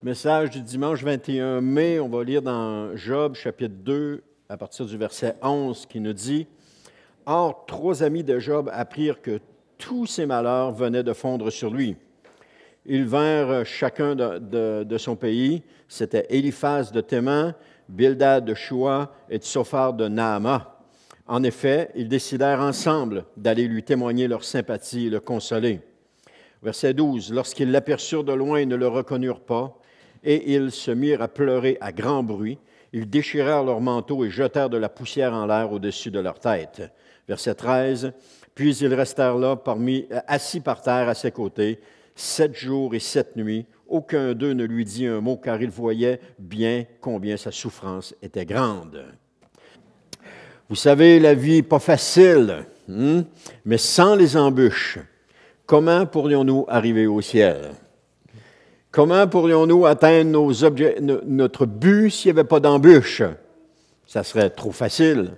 Message du dimanche 21 mai, on va lire dans Job, chapitre 2, à partir du verset 11, qui nous dit « Or, 3 amis de Job apprirent que tous ses malheurs venaient de fondre sur lui. Ils vinrent chacun de son pays, c'était Éliphaz de Théman, Bildad de Shoua et Tsophar de Naama. En effet, ils décidèrent ensemble d'aller lui témoigner leur sympathie et le consoler. » Verset 12, « Lorsqu'ils l'aperçurent de loin, ils ne le reconnurent pas, et ils se mirent à pleurer à grand bruit. Ils déchirèrent leurs manteaux et jetèrent de la poussière en l'air au-dessus de leur tête. » Verset 13, « Puis ils restèrent là, assis par terre à ses côtés, 7 jours et 7 nuits. Aucun d'eux ne lui dit un mot, car ils voyaient bien combien sa souffrance était grande. » Vous savez, la vie n'est pas facile, mais sans les embûches, comment pourrions-nous arriver au ciel? Comment pourrions-nous atteindre notre but s'il n'y avait pas d'embûches? Ça serait trop facile.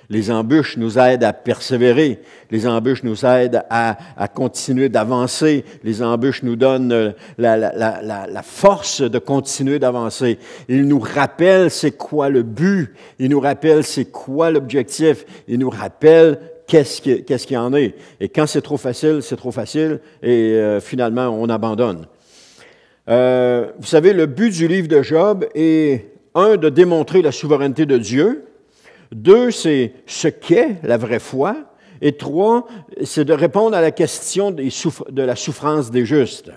Les embûches nous aident à persévérer. Les embûches nous aident à continuer d'avancer. Les embûches nous donnent la force de continuer d'avancer. Ils nous rappellent c'est quoi le but. Ils nous rappellent c'est quoi l'objectif. Ils nous rappellent qu'est-ce qu'il y en est. Et quand c'est trop facile et finalement on abandonne. Vous savez, le but du livre de Job est, 1, de démontrer la souveraineté de Dieu, 2, c'est ce qu'est la vraie foi, et 3, c'est de répondre à la question de la souffrance des justes.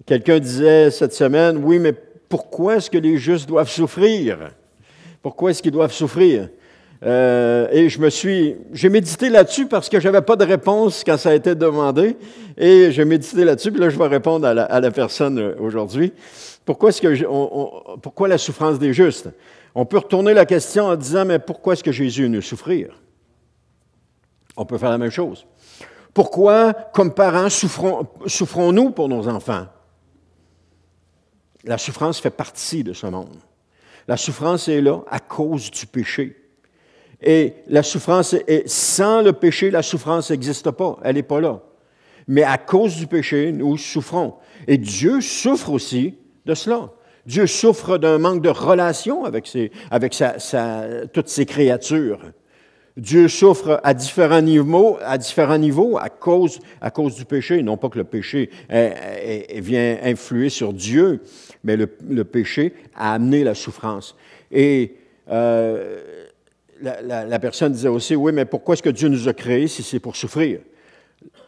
Quelqu'un disait cette semaine, oui, mais pourquoi est-ce que les justes doivent souffrir? Pourquoi est-ce qu'ils doivent souffrir? Et j'ai médité là-dessus parce que je n'avais pas de réponse quand ça a été demandé, et j'ai médité là-dessus, puis là, je vais répondre à la personne aujourd'hui. Pourquoi la souffrance des justes? On peut retourner la question en disant, mais pourquoi est-ce que Jésus est venu souffrir? On peut faire la même chose. Pourquoi, comme parents, souffrons-nous pour nos enfants? La souffrance fait partie de ce monde. La souffrance est là à cause du péché. Et la souffrance sans le péché, la souffrance n'existe pas, elle n'est pas là. Mais à cause du péché, nous souffrons. Et Dieu souffre aussi de cela. Dieu souffre d'un manque de relation avec toutes ses créatures. Dieu souffre à différents niveaux à cause du péché. Non pas que le péché vient influer sur Dieu, mais le péché a amené la souffrance. Et la personne disait aussi, oui, mais pourquoi est-ce que Dieu nous a créés si c'est pour souffrir?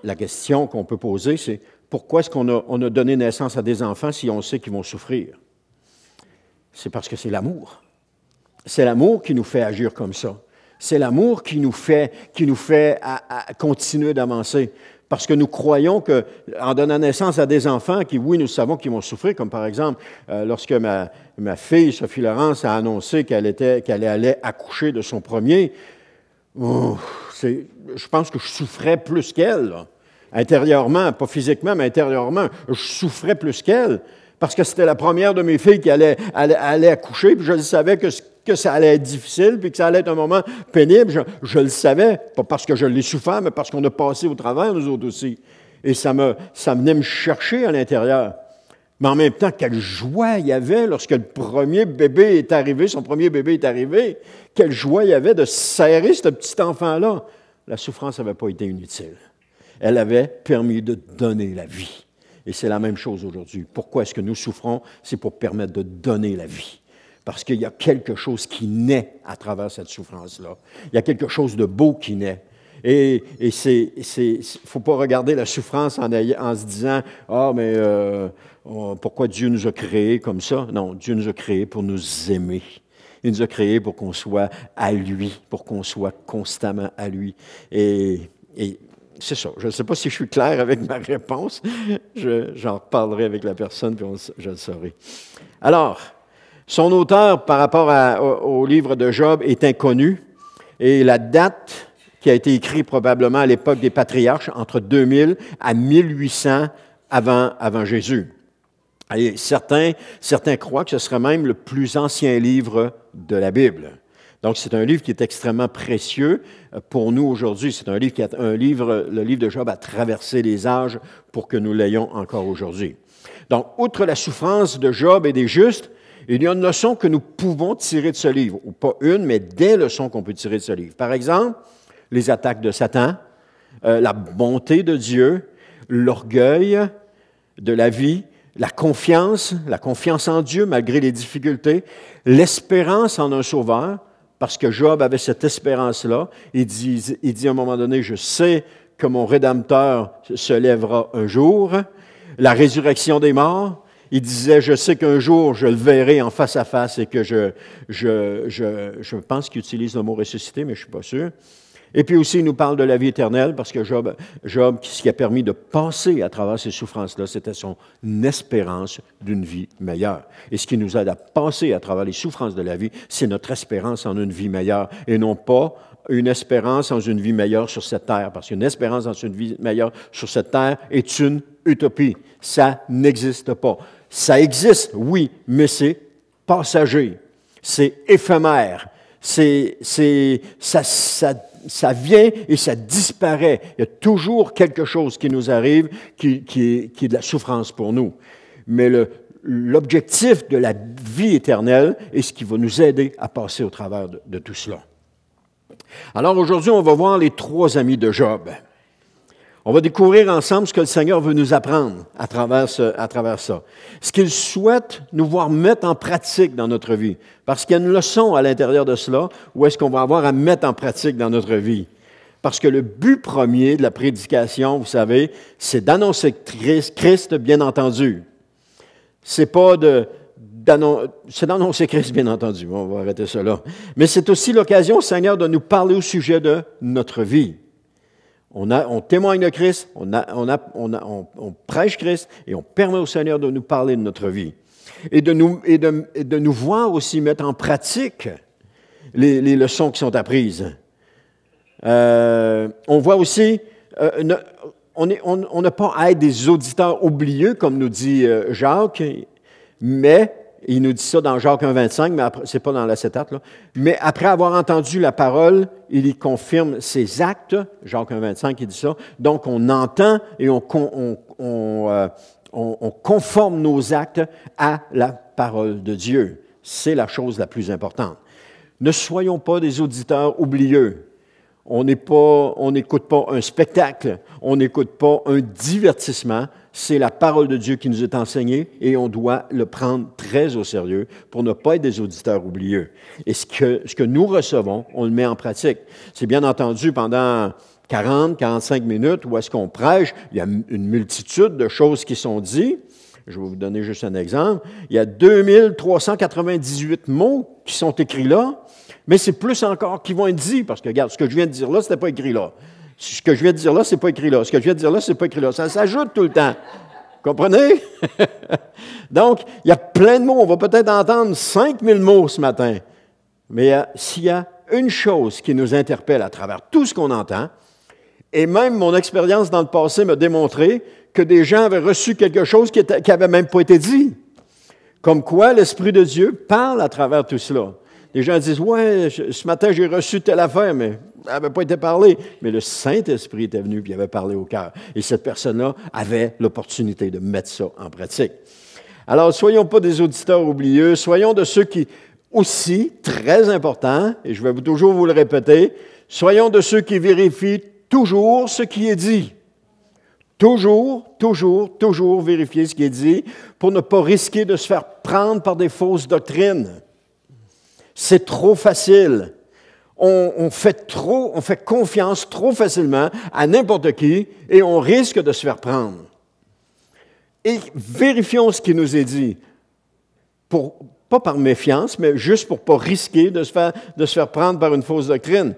La question qu'on peut poser, c'est pourquoi est-ce qu'on a donné naissance à des enfants si on sait qu'ils vont souffrir? C'est parce que c'est l'amour. C'est l'amour qui nous fait agir comme ça. C'est l'amour qui nous fait à continuer d'avancer. Parce que nous croyons qu'en donnant naissance à des enfants qui, oui, nous savons qu'ils vont souffrir, comme par exemple, lorsque ma fille, Sophie Laurence, a annoncé qu'elle allait accoucher de son premier, je pense que je souffrais plus qu'elle, là. Intérieurement, pas physiquement, mais intérieurement, je souffrais plus qu'elle, parce que c'était la première de mes filles qui allait accoucher, puis je le savais que ça allait être difficile, puis que ça allait être un moment pénible. Je le savais, pas parce que je l'ai souffert, mais parce qu'on a passé au travers, nous autres aussi. Et ça venait me chercher à l'intérieur. Mais en même temps, quelle joie il y avait lorsque son premier bébé est arrivé. Quelle joie il y avait de serrer ce petit enfant-là. La souffrance n'avait pas été inutile. Elle avait permis de donner la vie. Et c'est la même chose aujourd'hui. Pourquoi est-ce que nous souffrons? C'est pour permettre de donner la vie. Parce qu'il y a quelque chose qui naît à travers cette souffrance-là. Il y a quelque chose de beau qui naît. Et faut pas regarder la souffrance en se disant « Ah, mais pourquoi Dieu nous a créés comme ça? » Non, Dieu nous a créés pour nous aimer. Il nous a créés pour qu'on soit à lui, pour qu'on soit constamment à lui. Et c'est ça. Je ne sais pas si je suis clair avec ma réponse. J'en reparlerai avec la personne, puis je le saurai. Alors, son auteur, par rapport au livre de Job, est inconnu. Et la date qui a été écrite probablement à l'époque des patriarches, entre 2000 à 1800 avant Jésus. Et certains croient que ce serait même le plus ancien livre de la Bible. Donc, c'est un livre qui est extrêmement précieux pour nous aujourd'hui. C'est le livre de Job a traversé les âges pour que nous l'ayons encore aujourd'hui. Donc, outre la souffrance de Job et des justes, il y a une leçon que nous pouvons tirer de ce livre, ou pas une, mais des leçons qu'on peut tirer de ce livre. Par exemple, les attaques de Satan, la bonté de Dieu, l'orgueil de la vie, la confiance en Dieu malgré les difficultés, l'espérance en un sauveur, parce que Job avait cette espérance-là. Il dit à un moment donné, je sais que mon Rédempteur se lèvera un jour. La résurrection des morts, il disait, je sais qu'un jour je le verrai en face à face et que je pense qu'il utilise le mot ressuscité, mais je ne suis pas sûr. Et puis aussi, il nous parle de la vie éternelle, parce que Job, ce qui a permis de passer à travers ces souffrances-là, c'était son espérance d'une vie meilleure. Et ce qui nous aide à passer à travers les souffrances de la vie, c'est notre espérance en une vie meilleure, et non pas une espérance en une vie meilleure sur cette terre, parce qu'une espérance dans une vie meilleure sur cette terre est une utopie. Ça n'existe pas. Ça existe, oui, mais c'est passager, c'est éphémère, ça vient et ça disparaît. Il y a toujours quelque chose qui nous arrive qui est de la souffrance pour nous. Mais l'objectif de la vie éternelle est ce qui va nous aider à passer au travers de tout cela. Alors aujourd'hui, on va voir les 3 amis de Job. On va découvrir ensemble ce que le Seigneur veut nous apprendre à travers ça. Ce qu'il souhaite nous voir mettre en pratique dans notre vie. Parce qu'il y a une leçon à l'intérieur de cela, où est-ce qu'on va avoir à mettre en pratique dans notre vie. Parce que le but premier de la prédication, vous savez, c'est d'annoncer Christ, bien entendu. C'est d'annoncer Christ, bien entendu. On va arrêter cela. Mais c'est aussi l'occasion, Seigneur, de nous parler au sujet de notre vie. On témoigne de Christ, on prêche Christ et on permet au Seigneur de nous parler de notre vie. Et de nous voir aussi mettre en pratique les leçons qui sont apprises. On voit aussi, on n'a pas à être des auditeurs oublieux, comme nous dit Jacques, mais il nous dit ça dans Jacques 1,25, mais ce n'est pas dans l'acétate, là. Mais après avoir entendu la parole, il y confirme ses actes. Jacques 1,25, il dit ça. Donc, on entend et on conforme nos actes à la parole de Dieu. C'est la chose la plus importante. Ne soyons pas des auditeurs oublieux. On n'écoute pas un spectacle, on n'écoute pas un divertissement. C'est la parole de Dieu qui nous est enseignée et on doit le prendre très au sérieux pour ne pas être des auditeurs oublieux. Et ce que nous recevons, on le met en pratique. C'est bien entendu pendant 40, 45 minutes où est-ce qu'on prêche, il y a une multitude de choses qui sont dites. Je vais vous donner juste un exemple. Il y a 2398 mots qui sont écrits là, mais c'est plus encore qui vont être dits, parce que regarde, ce que je viens de dire là, ce n'était pas écrit là. Ce que je viens de dire là, ce n'est pas écrit là. Ce que je viens de dire là, ce n'est pas écrit là. Ça s'ajoute tout le temps. Comprenez? Donc, il y a plein de mots. On va peut-être entendre 5000 mots ce matin. Mais s'il y a une chose qui nous interpelle à travers tout ce qu'on entend, et même mon expérience dans le passé m'a démontré que des gens avaient reçu quelque chose qui n'avait même pas été dit. Comme quoi, l'Esprit de Dieu parle à travers tout cela. Les gens disent, « Ouais, ce matin, j'ai reçu telle affaire, mais ça n'avait pas été parlé. » Mais le Saint-Esprit était venu et il avait parlé au cœur. Et cette personne-là avait l'opportunité de mettre ça en pratique. Alors, ne soyons pas des auditeurs oublieux, soyons de ceux qui, aussi, très important, et je vais toujours vous le répéter, soyons de ceux qui vérifient toujours ce qui est dit. Toujours vérifier ce qui est dit pour ne pas risquer de se faire prendre par des fausses doctrines. C'est trop facile. On fait confiance trop facilement à n'importe qui et on risque de se faire prendre. Et vérifions ce qui nous est dit, pas par méfiance, mais juste pour ne pas risquer de se faire prendre par une fausse doctrine.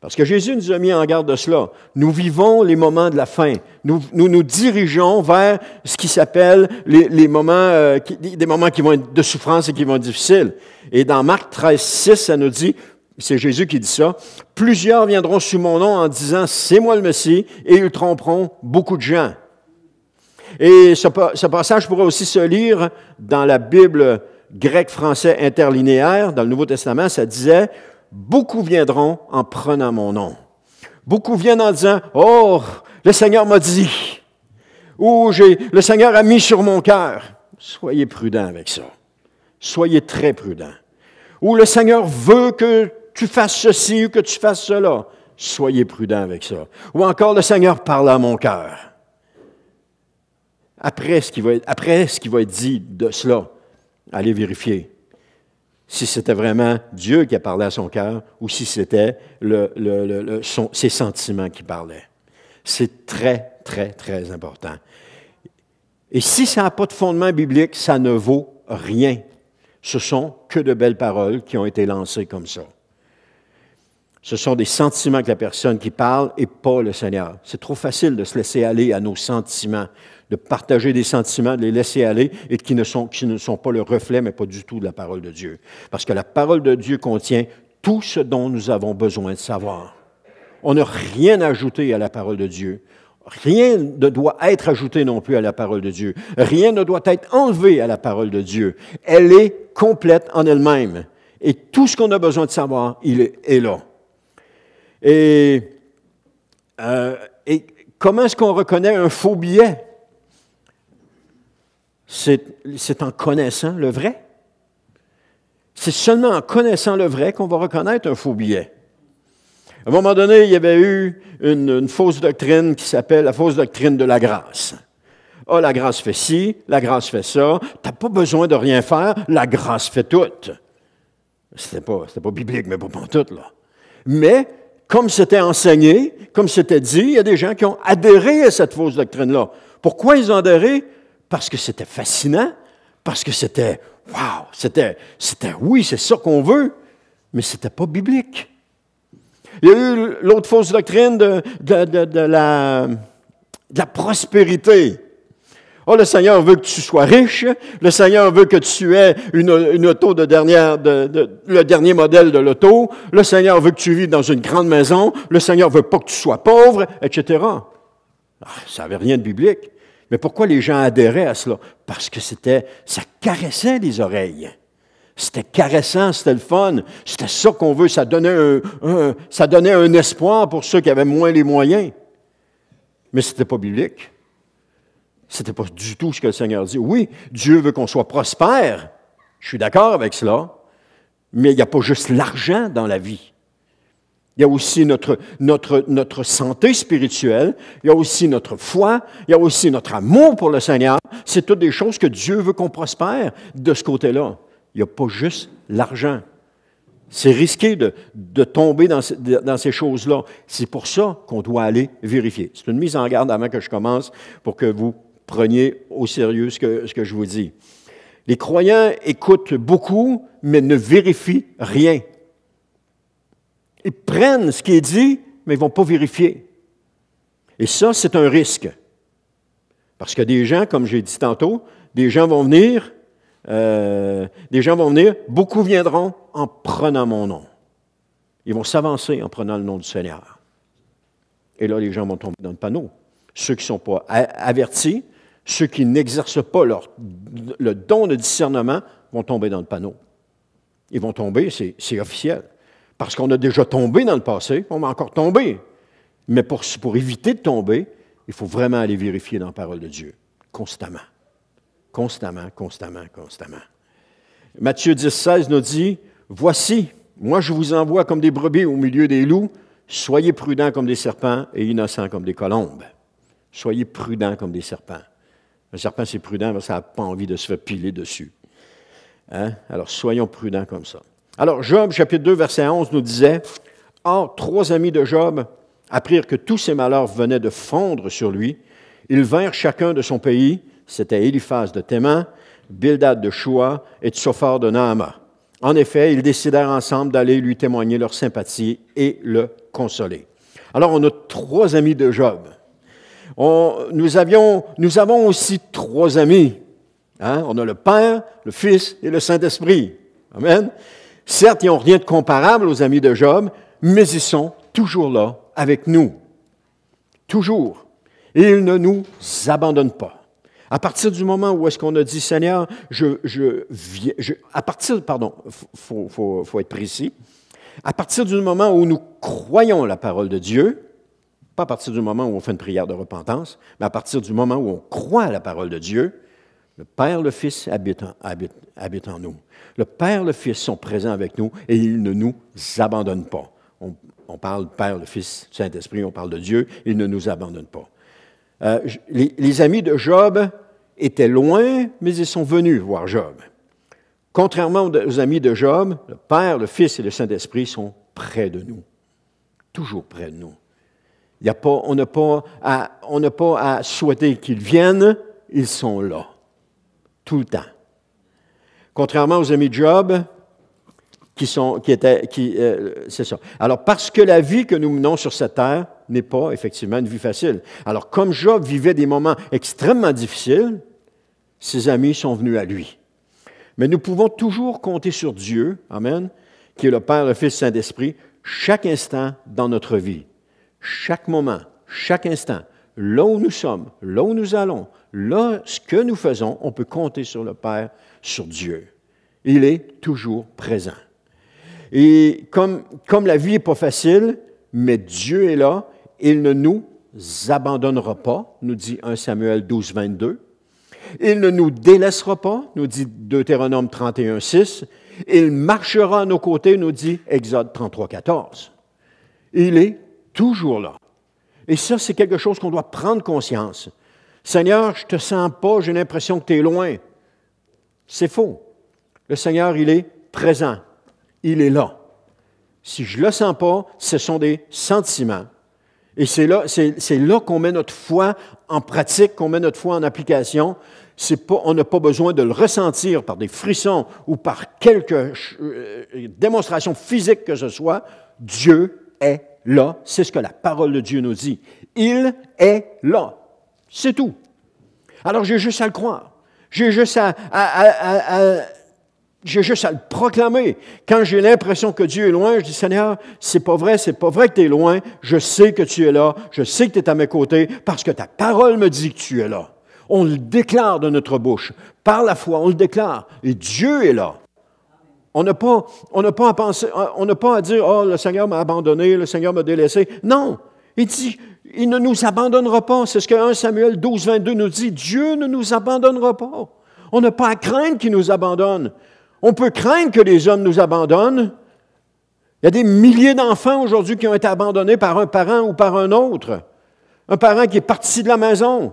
Parce que Jésus nous a mis en garde de cela. Nous vivons les moments de la fin. Nous dirigeons vers ce qui s'appelle des moments qui vont être de souffrance et qui vont être difficiles. Et dans Marc 13,6, ça nous dit, c'est Jésus qui dit ça, « Plusieurs viendront sous mon nom en disant, c'est moi le Messie, et ils tromperont beaucoup de gens. » Et ce passage pourrait aussi se lire dans la Bible grec-français interlinéaire, dans le Nouveau Testament, ça disait, beaucoup viendront en prenant mon nom. Beaucoup viennent en disant, « Oh, le Seigneur m'a dit. » Ou le Seigneur a mis sur mon cœur. Soyez prudents avec ça. Soyez très prudents. Ou le Seigneur veut que tu fasses ceci ou que tu fasses cela. Soyez prudents avec ça. Ou encore, le Seigneur parle à mon cœur. Après ce qui va être dit de cela, allez vérifier si c'était vraiment Dieu qui a parlé à son cœur ou si c'était ses sentiments qui parlaient. C'est très, très, très important. Et si ça n'a pas de fondement biblique, ça ne vaut rien. Ce sont que de belles paroles qui ont été lancées comme ça. Ce sont des sentiments que la personne qui parle et pas le Seigneur. C'est trop facile de se laisser aller à nos sentiments, de partager des sentiments, de les laisser aller et qui ne sont pas le reflet, mais pas du tout de la parole de Dieu. Parce que la parole de Dieu contient tout ce dont nous avons besoin de savoir. On n'a rien ajouté à la parole de Dieu. Rien ne doit être ajouté non plus à la parole de Dieu. Rien ne doit être enlevé à la parole de Dieu. Elle est complète en elle-même. Et tout ce qu'on a besoin de savoir, il est là. Et comment est-ce qu'on reconnaît un faux billet? C'est en connaissant le vrai. C'est seulement en connaissant le vrai qu'on va reconnaître un faux billet. À un moment donné, il y avait eu une fausse doctrine qui s'appelle la fausse doctrine de la grâce. Ah, la grâce fait ci, la grâce fait ça, tu n'as pas besoin de rien faire, la grâce fait tout. C'était pas biblique, mais pas tout, là. Mais, comme c'était enseigné, comme c'était dit, il y a des gens qui ont adhéré à cette fausse doctrine-là. Pourquoi ils ont adhéré? Parce que c'était fascinant, parce que c'était, wow, oui, c'est ça qu'on veut, mais c'était pas biblique. Il y a eu l'autre fausse doctrine de la prospérité. Oh, le Seigneur veut que tu sois riche, le Seigneur veut que tu aies une auto le dernier modèle de l'auto, le Seigneur veut que tu vives dans une grande maison, le Seigneur veut pas que tu sois pauvre, etc. Ça n'avait rien de biblique. Mais pourquoi les gens adhéraient à cela? Parce que ça caressait les oreilles. C'était caressant, c'était le fun, c'était ça qu'on veut, ça donnait un espoir pour ceux qui avaient moins les moyens. Mais ce n'était pas biblique. Ce n'était pas du tout ce que le Seigneur dit. Oui, Dieu veut qu'on soit prospère, je suis d'accord avec cela, mais il n'y a pas juste l'argent dans la vie. Il y a aussi notre santé spirituelle, il y a aussi notre foi, il y a aussi notre amour pour le Seigneur. C'est toutes des choses que Dieu veut qu'on prospère de ce côté-là. Il n'y a pas juste l'argent. C'est risqué de tomber dans ces choses-là. C'est pour ça qu'on doit aller vérifier. C'est une mise en garde avant que je commence pour que vous preniez au sérieux ce que je vous dis. Les croyants écoutent beaucoup, mais ne vérifient rien. Ils prennent ce qui est dit, mais ils ne vont pas vérifier. Et ça, c'est un risque. Parce que des gens, comme j'ai dit tantôt, des gens vont venir, beaucoup viendront en prenant mon nom. Ils vont s'avancer en prenant le nom du Seigneur. Et là, les gens vont tomber dans le panneau. Ceux qui ne sont pas avertis, ceux qui n'exercent pas le don de discernement, vont tomber dans le panneau. Ils vont tomber, c'est officiel. Parce qu'on a déjà tombé dans le passé, on va encore tomber. Mais pour éviter de tomber, il faut vraiment aller vérifier dans la parole de Dieu, constamment. Constamment, constamment, constamment. Matthieu 10, 16 nous dit, « Voici, moi je vous envoie comme des brebis au milieu des loups, soyez prudents comme des serpents et innocents comme des colombes. » Soyez prudents comme des serpents. Un serpent, c'est prudent, mais ça n'a pas envie de se faire piler dessus. Hein? Alors, soyons prudents comme ça. Alors, Job, chapitre 2, verset 11, nous disait, « Or, 3 amis de Job apprirent que tous ses malheurs venaient de fondre sur lui. Ils vinrent chacun de son pays, c'était Éliphaz de Théman, Bildad de Shoua et Tsophar de Naama. En effet, ils décidèrent ensemble d'aller lui témoigner leur sympathie et le consoler. » Alors, on a 3 amis de Job. Nous avons aussi 3 amis. Hein? On a le Père, le Fils et le Saint-Esprit. Amen. Certes, ils n'ont rien de comparable aux amis de Job, mais ils sont toujours là avec nous. Faut être précis. À partir du moment où nous croyons la parole de Dieu, pas à partir du moment où on fait une prière de repentance, mais à partir du moment où on croit à la parole de Dieu, le Père, le Fils habitent en nous. Le Père, le Fils sont présents avec nous et ils ne nous abandonnent pas. On parle Père, le Fils, Saint-Esprit, on parle de Dieu, ils ne nous abandonnent pas. Les amis de Job étaient loin, mais ils sont venus voir Job. Contrairement aux amis de Job, le Père, le Fils et le Saint-Esprit sont près de nous, toujours près de nous. On n'a pas à souhaiter qu'ils viennent, ils sont là, tout le temps. Contrairement aux amis de Job, c'est ça. Alors, parce que la vie que nous menons sur cette terre n'est pas effectivement une vie facile. Alors, comme Job vivait des moments extrêmement difficiles, ses amis sont venus à lui. Mais nous pouvons toujours compter sur Dieu, amen, qui est le Père, le Fils, le Saint-Esprit, chaque instant dans notre vie, chaque moment, chaque instant, là où nous sommes, là où nous allons, là, ce que nous faisons, on peut compter sur le Père, sur Dieu. Il est toujours présent. Et comme la vie n'est pas facile, mais Dieu est là, il ne nous abandonnera pas, nous dit 1 Samuel 12, 22. Il ne nous délaissera pas, nous dit Deutéronome 31, 6. Il marchera à nos côtés, nous dit Exode 33, 14. Il est toujours là. Et ça, c'est quelque chose qu'on doit prendre conscience. Seigneur, je ne te sens pas, j'ai l'impression que tu es loin. C'est faux. Le Seigneur, il est présent. Il est là. Si je ne le sens pas, ce sont des sentiments. Et c'est là qu'on met notre foi en pratique, qu'on met notre foi en application. On n'a pas besoin de le ressentir par des frissons ou par quelque démonstration physique que ce soit. Dieu est là. C'est ce que la parole de Dieu nous dit. Il est là. C'est tout. Alors, j'ai juste à le croire. J'ai juste à le proclamer. Quand j'ai l'impression que Dieu est loin, je dis, Seigneur, c'est pas vrai que tu es loin. Je sais que tu es là. Je sais que tu es à mes côtés parce que ta parole me dit que tu es là. On le déclare de notre bouche. Par la foi, on le déclare. Et Dieu est là. On n'a pas à penser, on n'a pas à dire, oh, le Seigneur m'a abandonné, le Seigneur m'a délaissé. Non. Il dit, il ne nous abandonnera pas. C'est ce que 1 Samuel 12, 22 nous dit. Dieu ne nous abandonnera pas. On n'a pas à craindre qu'il nous abandonne. On peut craindre que les hommes nous abandonnent. Il y a des milliers d'enfants aujourd'hui qui ont été abandonnés par un parent ou par un autre. Un parent qui est parti de la maison,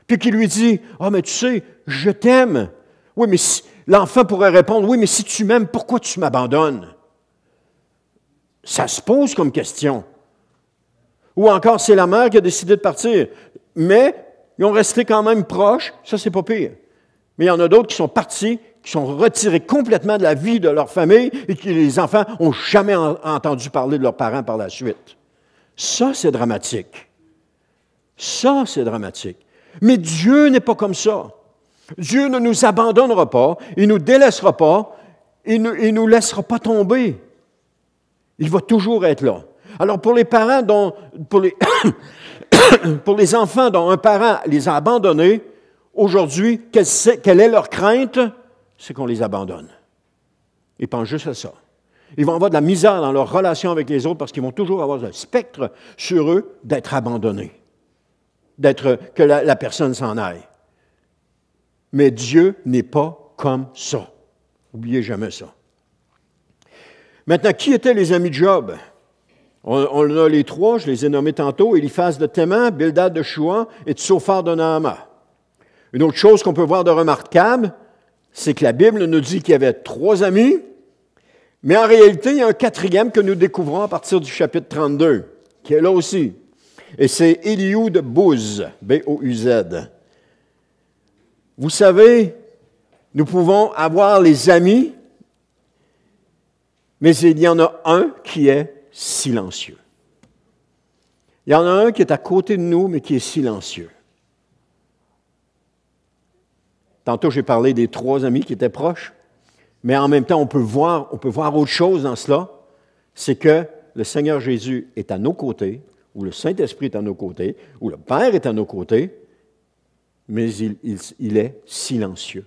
puis qui lui dit, « Ah, mais tu sais, je t'aime. » Oui, mais l'enfant pourrait répondre, « Oui, mais si tu m'aimes, pourquoi tu m'abandonnes? » Ça se pose comme question. Ou encore, c'est la mère qui a décidé de partir. Mais ils ont resté quand même proches. Ça, c'est pas pire. Mais il y en a d'autres qui sont partis, qui sont retirés complètement de la vie de leur famille et que les enfants n'ont jamais entendu parler de leurs parents par la suite. Ça, c'est dramatique. Ça, c'est dramatique. Mais Dieu n'est pas comme ça. Dieu ne nous abandonnera pas, il ne nous délaissera pas, il ne nous laissera pas tomber. Il va toujours être là. Alors, pour les parents pour les enfants dont un parent les a abandonnés, aujourd'hui, quelle est leur crainte? C'est qu'on les abandonne. Ils pensent juste à ça. Ils vont avoir de la misère dans leur relation avec les autres parce qu'ils vont toujours avoir un spectre sur eux d'être abandonnés, que la personne s'en aille. Mais Dieu n'est pas comme ça. N'oubliez jamais ça. Maintenant, qui étaient les amis de Job? On a les trois, je les ai nommés tantôt, Éliphaz de Théman, Bildad de Chouan et Tsophar de Naama. Une autre chose qu'on peut voir de remarquable, c'est que la Bible nous dit qu'il y avait trois amis, mais en réalité, il y a un quatrième que nous découvrons à partir du chapitre 32, qui est là aussi. Et c'est Elihu de Bouz, B-O-U-Z. Vous savez, nous pouvons avoir les amis, mais il y en a un qui est silencieux. Il y en a un qui est à côté de nous, mais qui est silencieux. Tantôt, j'ai parlé des trois amis qui étaient proches, mais en même temps, on peut voir autre chose dans cela, c'est que le Seigneur Jésus est à nos côtés, ou le Saint-Esprit est à nos côtés, ou le Père est à nos côtés, mais il est silencieux.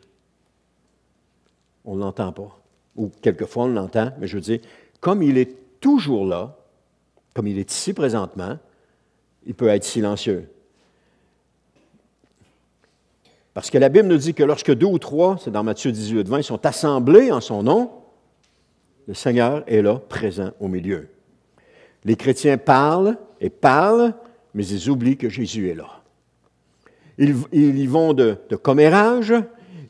On ne l'entend pas. Ou quelquefois, on l'entend, mais je veux dire, comme il est toujours là, comme il est ici présentement, il peut être silencieux. Parce que la Bible nous dit que lorsque 2 ou 3, c'est dans Matthieu 18, 20, sont assemblés en son nom, le Seigneur est là, présent au milieu. Les chrétiens parlent et parlent, mais ils oublient que Jésus est là. Ils y vont de commérage,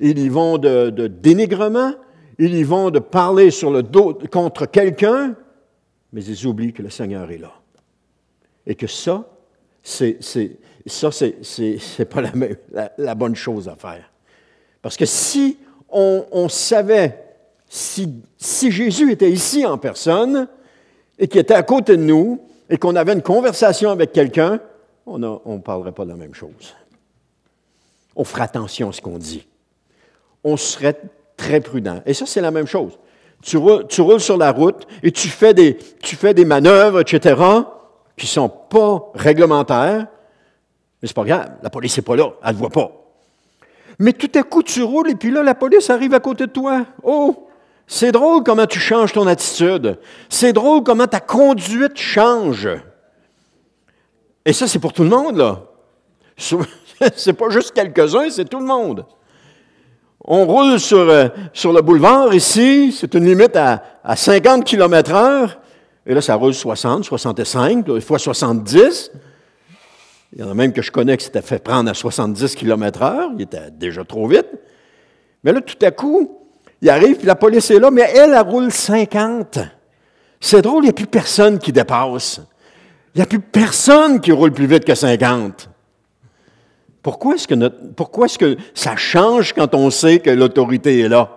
ils y vont de dénigrement, ils y vont de parler sur le dos contre quelqu'un, mais ils oublient que le Seigneur est là. Et que ça, c'est pas la bonne chose à faire. Parce que si on savait, si Jésus était ici en personne et qu'il était à côté de nous et qu'on avait une conversation avec quelqu'un, on ne parlerait pas de la même chose. On ferait attention à ce qu'on dit. On serait très prudent. Et ça, c'est la même chose. Tu roules sur la route et tu fais des manœuvres, etc., qui ne sont pas réglementaires, mais c'est pas grave, la police n'est pas là, elle ne te voit pas. Mais tout à coup, tu roules et puis là, la police arrive à côté de toi. Oh, c'est drôle comment tu changes ton attitude. C'est drôle comment ta conduite change. Et ça, c'est pour tout le monde, là. C'est pas juste quelques-uns, c'est tout le monde. On roule sur le boulevard ici, c'est une limite à 50 km/h, et là, ça roule 60, 65, des fois 70. Il y en a même que je connais qui s'était fait prendre à 70 km/h, il était déjà trop vite. Mais là, tout à coup, il arrive, puis la police est là, mais elle roule 50. C'est drôle, il n'y a plus personne qui dépasse. Il n'y a plus personne qui roule plus vite que 50. Pourquoi est-ce que ça change quand on sait que l'autorité est là?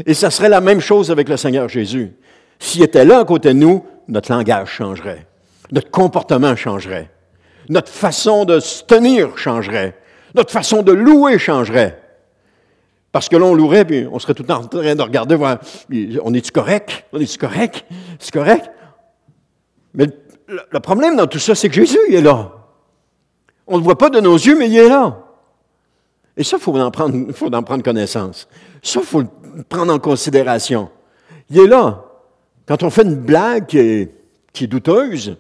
Et ça serait la même chose avec le Seigneur Jésus. S'il était là à côté de nous, notre langage changerait. Notre comportement changerait. Notre façon de se tenir changerait. Notre façon de louer changerait. Parce que là, on louerait, puis on serait tout le temps en train de regarder, voir, on est-tu correct? On est-tu correct? C'est correct? Mais le problème dans tout ça, c'est que Jésus il est là. On ne le voit pas de nos yeux, mais il est là. Et ça, il faut en prendre connaissance. Ça, il faut le prendre en considération. Il est là. Quand on fait une blague qui est douteuse,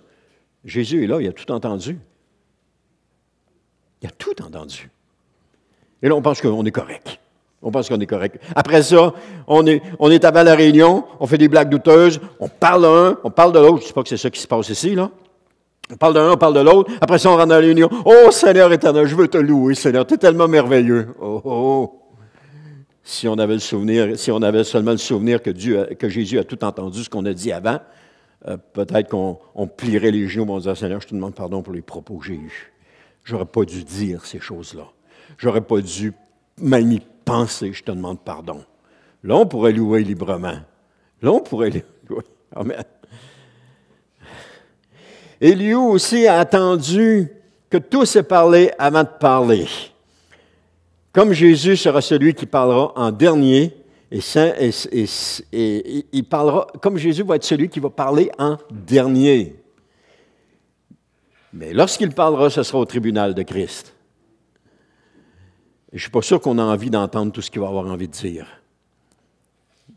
Jésus est là, il a tout entendu. Il a tout entendu. Et là, on pense qu'on est correct. On pense qu'on est correct. Après ça, on est avant la réunion, on fait des blagues douteuses, on parle d'un, on parle de l'autre. Je ne sais pas que c'est ça qui se passe ici, là. On parle d'un, on parle de l'autre. Après ça, on rentre dans la réunion. Oh, Seigneur éternel, je veux te louer, Seigneur. Tu es tellement merveilleux. Oh, oh. Si on avait seulement le souvenir que Jésus a tout entendu ce qu'on a dit avant, peut-être qu'on plierait les genoux et on dirait, Seigneur, je te demande pardon pour les propos que j'ai eus. J'aurais pas dû dire ces choses-là. J'aurais pas dû même y penser, je te demande pardon. Là, on pourrait louer librement. Là, on pourrait louer. Amen. Éliou aussi a attendu que tous aient parlé avant de parler. Comme Jésus sera celui qui parlera en dernier, et il parlera, comme Jésus va être celui qui va parler en dernier. Mais lorsqu'il parlera, ce sera au tribunal de Christ. Et je ne suis pas sûr qu'on a envie d'entendre tout ce qu'il va avoir envie de dire.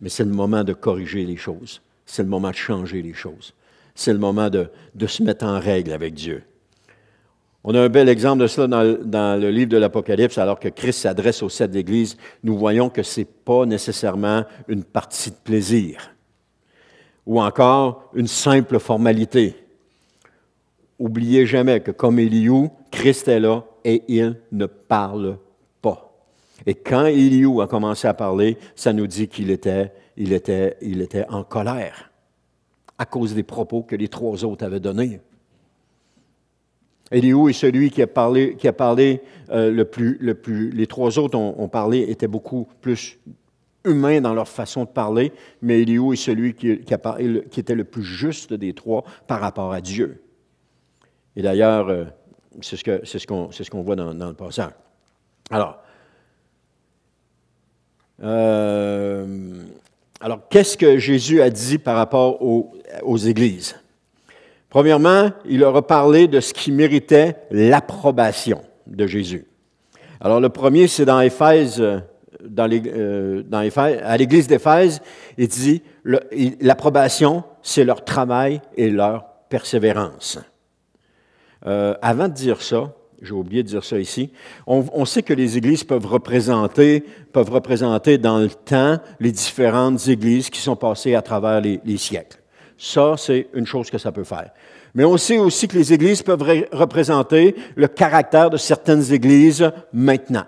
Mais c'est le moment de corriger les choses. C'est le moment de changer les choses. C'est le moment de se mettre en règle avec Dieu. On a un bel exemple de cela dans le livre de l'Apocalypse, alors que Christ s'adresse aux 7 églises. Nous voyons que ce n'est pas nécessairement une partie de plaisir ou encore une simple formalité. Oubliez jamais que comme Éliou, Christ est là et il ne parle pas. Et quand Éliou a commencé à parler, ça nous dit qu'il était en colère à cause des propos que les 3 autres avaient donnés. Éliou est celui qui a parlé le plus. Les 3 autres ont parlé, étaient beaucoup plus humains dans leur façon de parler, mais Éliou est celui qui était le plus juste des 3 par rapport à Dieu. Et d'ailleurs, c'est ce qu'on voit dans le passage. Alors, qu'est-ce que Jésus a dit par rapport aux églises? Premièrement, il leur a parlé de ce qui méritait l'approbation de Jésus. Alors, le premier, c'est dans Éphèse, à l'église d'Éphèse, il dit l'approbation, c'est leur travail et leur persévérance. Avant de dire ça, j'ai oublié de dire ça ici, on sait que les églises peuvent représenter dans le temps les différentes églises qui sont passées à travers les siècles. Ça, c'est une chose que ça peut faire. Mais on sait aussi que les églises peuvent représenter le caractère de certaines églises maintenant.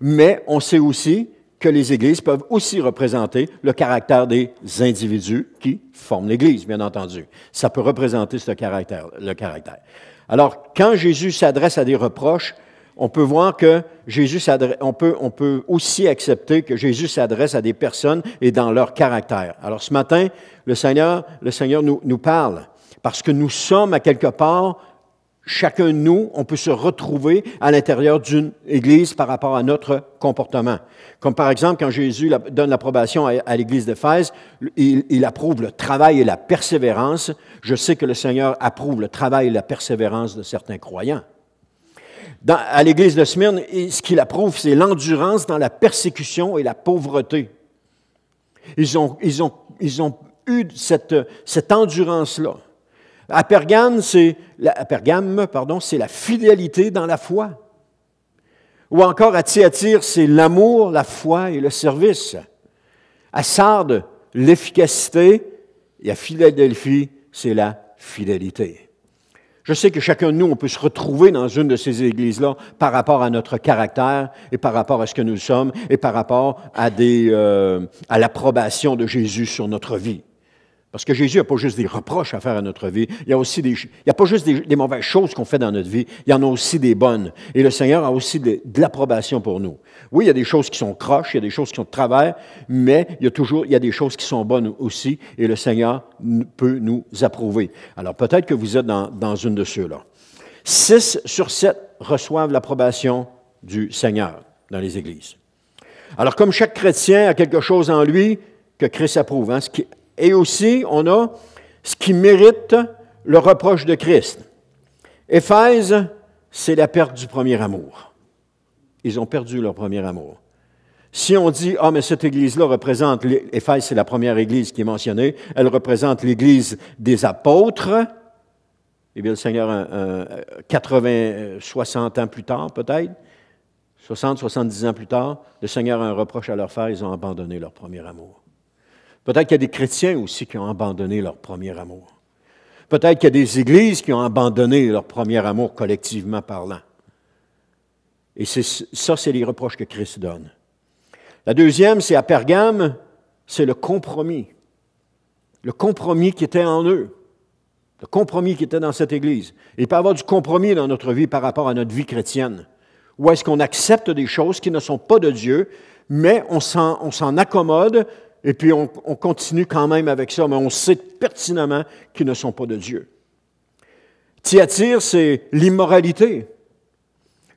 Mais on sait aussi que les églises peuvent aussi représenter le caractère des individus qui forment l'Église, bien entendu. Ça peut représenter le caractère. Alors, quand Jésus s'adresse à des reproches, on peut voir que on peut aussi accepter que Jésus s'adresse à des personnes et dans leur caractère. Alors, ce matin, le Seigneur nous parle parce que nous sommes à quelque part. Chacun de nous, on peut se retrouver à l'intérieur d'une Église par rapport à notre comportement. Comme par exemple, quand Jésus donne l'approbation à l'Église d'Éphèse, il approuve le travail et la persévérance. Je sais que le Seigneur approuve le travail et la persévérance de certains croyants. À l'Église de Smyrne, ce qu'il approuve, c'est l'endurance dans la persécution et la pauvreté. Ils ont eu cette endurance-là. À Pergame, c'est la fidélité dans la foi. Ou encore à Thyatire, c'est l'amour, la foi et le service. À Sardes, l'efficacité, et à Philadelphie, c'est la fidélité. Je sais que chacun de nous, on peut se retrouver dans une de ces églises-là par rapport à notre caractère et par rapport à ce que nous sommes et par rapport à l'approbation de Jésus sur notre vie. Parce que Jésus n'a pas juste des reproches à faire à notre vie, il n'y a pas juste des mauvaises choses qu'on fait dans notre vie, il y en a aussi des bonnes. Et le Seigneur a aussi de l'approbation pour nous. Oui, il y a des choses qui sont croches, il y a des choses qui sont de travers, mais il y a des choses qui sont bonnes aussi, et le Seigneur peut nous approuver. Alors peut-être que vous êtes dans une de ceux-là. 6 sur 7 reçoivent l'approbation du Seigneur dans les églises. Alors comme chaque chrétien a quelque chose en lui que Christ approuve, et aussi, on a ce qui mérite le reproche de Christ. Éphèse, c'est la perte du premier amour. Ils ont perdu leur premier amour. Si on dit, mais cette église-là représente, Éphèse, c'est la première église qui est mentionnée, elle représente l'église des apôtres, eh bien, le Seigneur, 60 ans plus tard, peut-être, 70 ans plus tard, le Seigneur a un reproche à leur faire, ils ont abandonné leur premier amour. Peut-être qu'il y a des chrétiens aussi qui ont abandonné leur premier amour. Peut-être qu'il y a des églises qui ont abandonné leur premier amour collectivement parlant. Et c'est les reproches que Christ donne. La deuxième, c'est à Pergame, c'est le compromis. Le compromis qui était en eux. Le compromis qui était dans cette église. Il peut y avoir du compromis dans notre vie par rapport à notre vie chrétienne. Ou est-ce qu'on accepte des choses qui ne sont pas de Dieu, mais on s'en accommode. Et puis, on continue quand même avec ça, mais on sait pertinemment qu'ils ne sont pas de Dieu. Thyatire, c'est l'immoralité.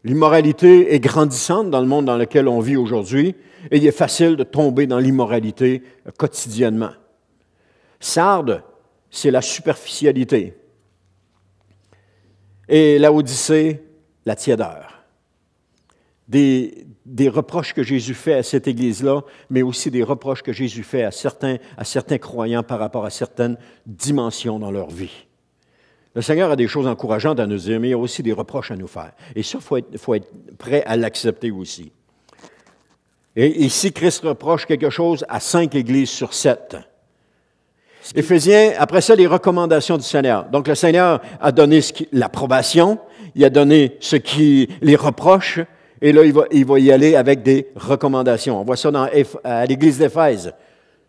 L'immoralité est grandissante dans le monde dans lequel on vit aujourd'hui, et il est facile de tomber dans l'immoralité quotidiennement. Sardes, c'est la superficialité. Et Laodicée, la tiédeur. Des reproches que Jésus fait à cette Église-là, mais aussi des reproches que Jésus fait à certains croyants par rapport à certaines dimensions dans leur vie. Le Seigneur a des choses encourageantes à nous dire, mais il y a aussi des reproches à nous faire. Et ça, il faut être prêt à l'accepter aussi. Et ici, Christ reproche quelque chose à 5 églises sur 7. Éphésiens, après ça, les recommandations du Seigneur. Donc, le Seigneur a donné l'approbation, il a donné les reproches, et là, il va y aller avec des recommandations. On voit ça à l'Église d'Éphèse.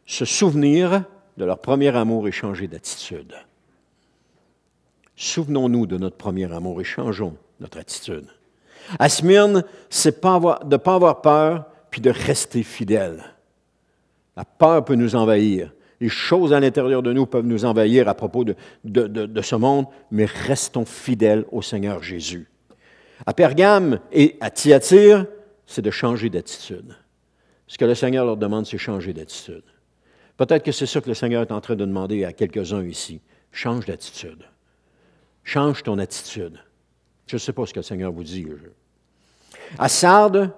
Se souvenir de leur premier amour et changer d'attitude. Souvenons-nous de notre premier amour et changeons notre attitude. À Smyrne, c'est de ne pas avoir peur, puis de rester fidèle. La peur peut nous envahir. Les choses à l'intérieur de nous peuvent nous envahir à propos de ce monde, mais restons fidèles au Seigneur Jésus. À Pergame et à Thyatire, c'est de changer d'attitude. Ce que le Seigneur leur demande, c'est changer d'attitude. Peut-être que c'est ça que le Seigneur est en train de demander à quelques-uns ici. Change d'attitude. Change ton attitude. Je ne sais pas ce que le Seigneur vous dit. À Sardes,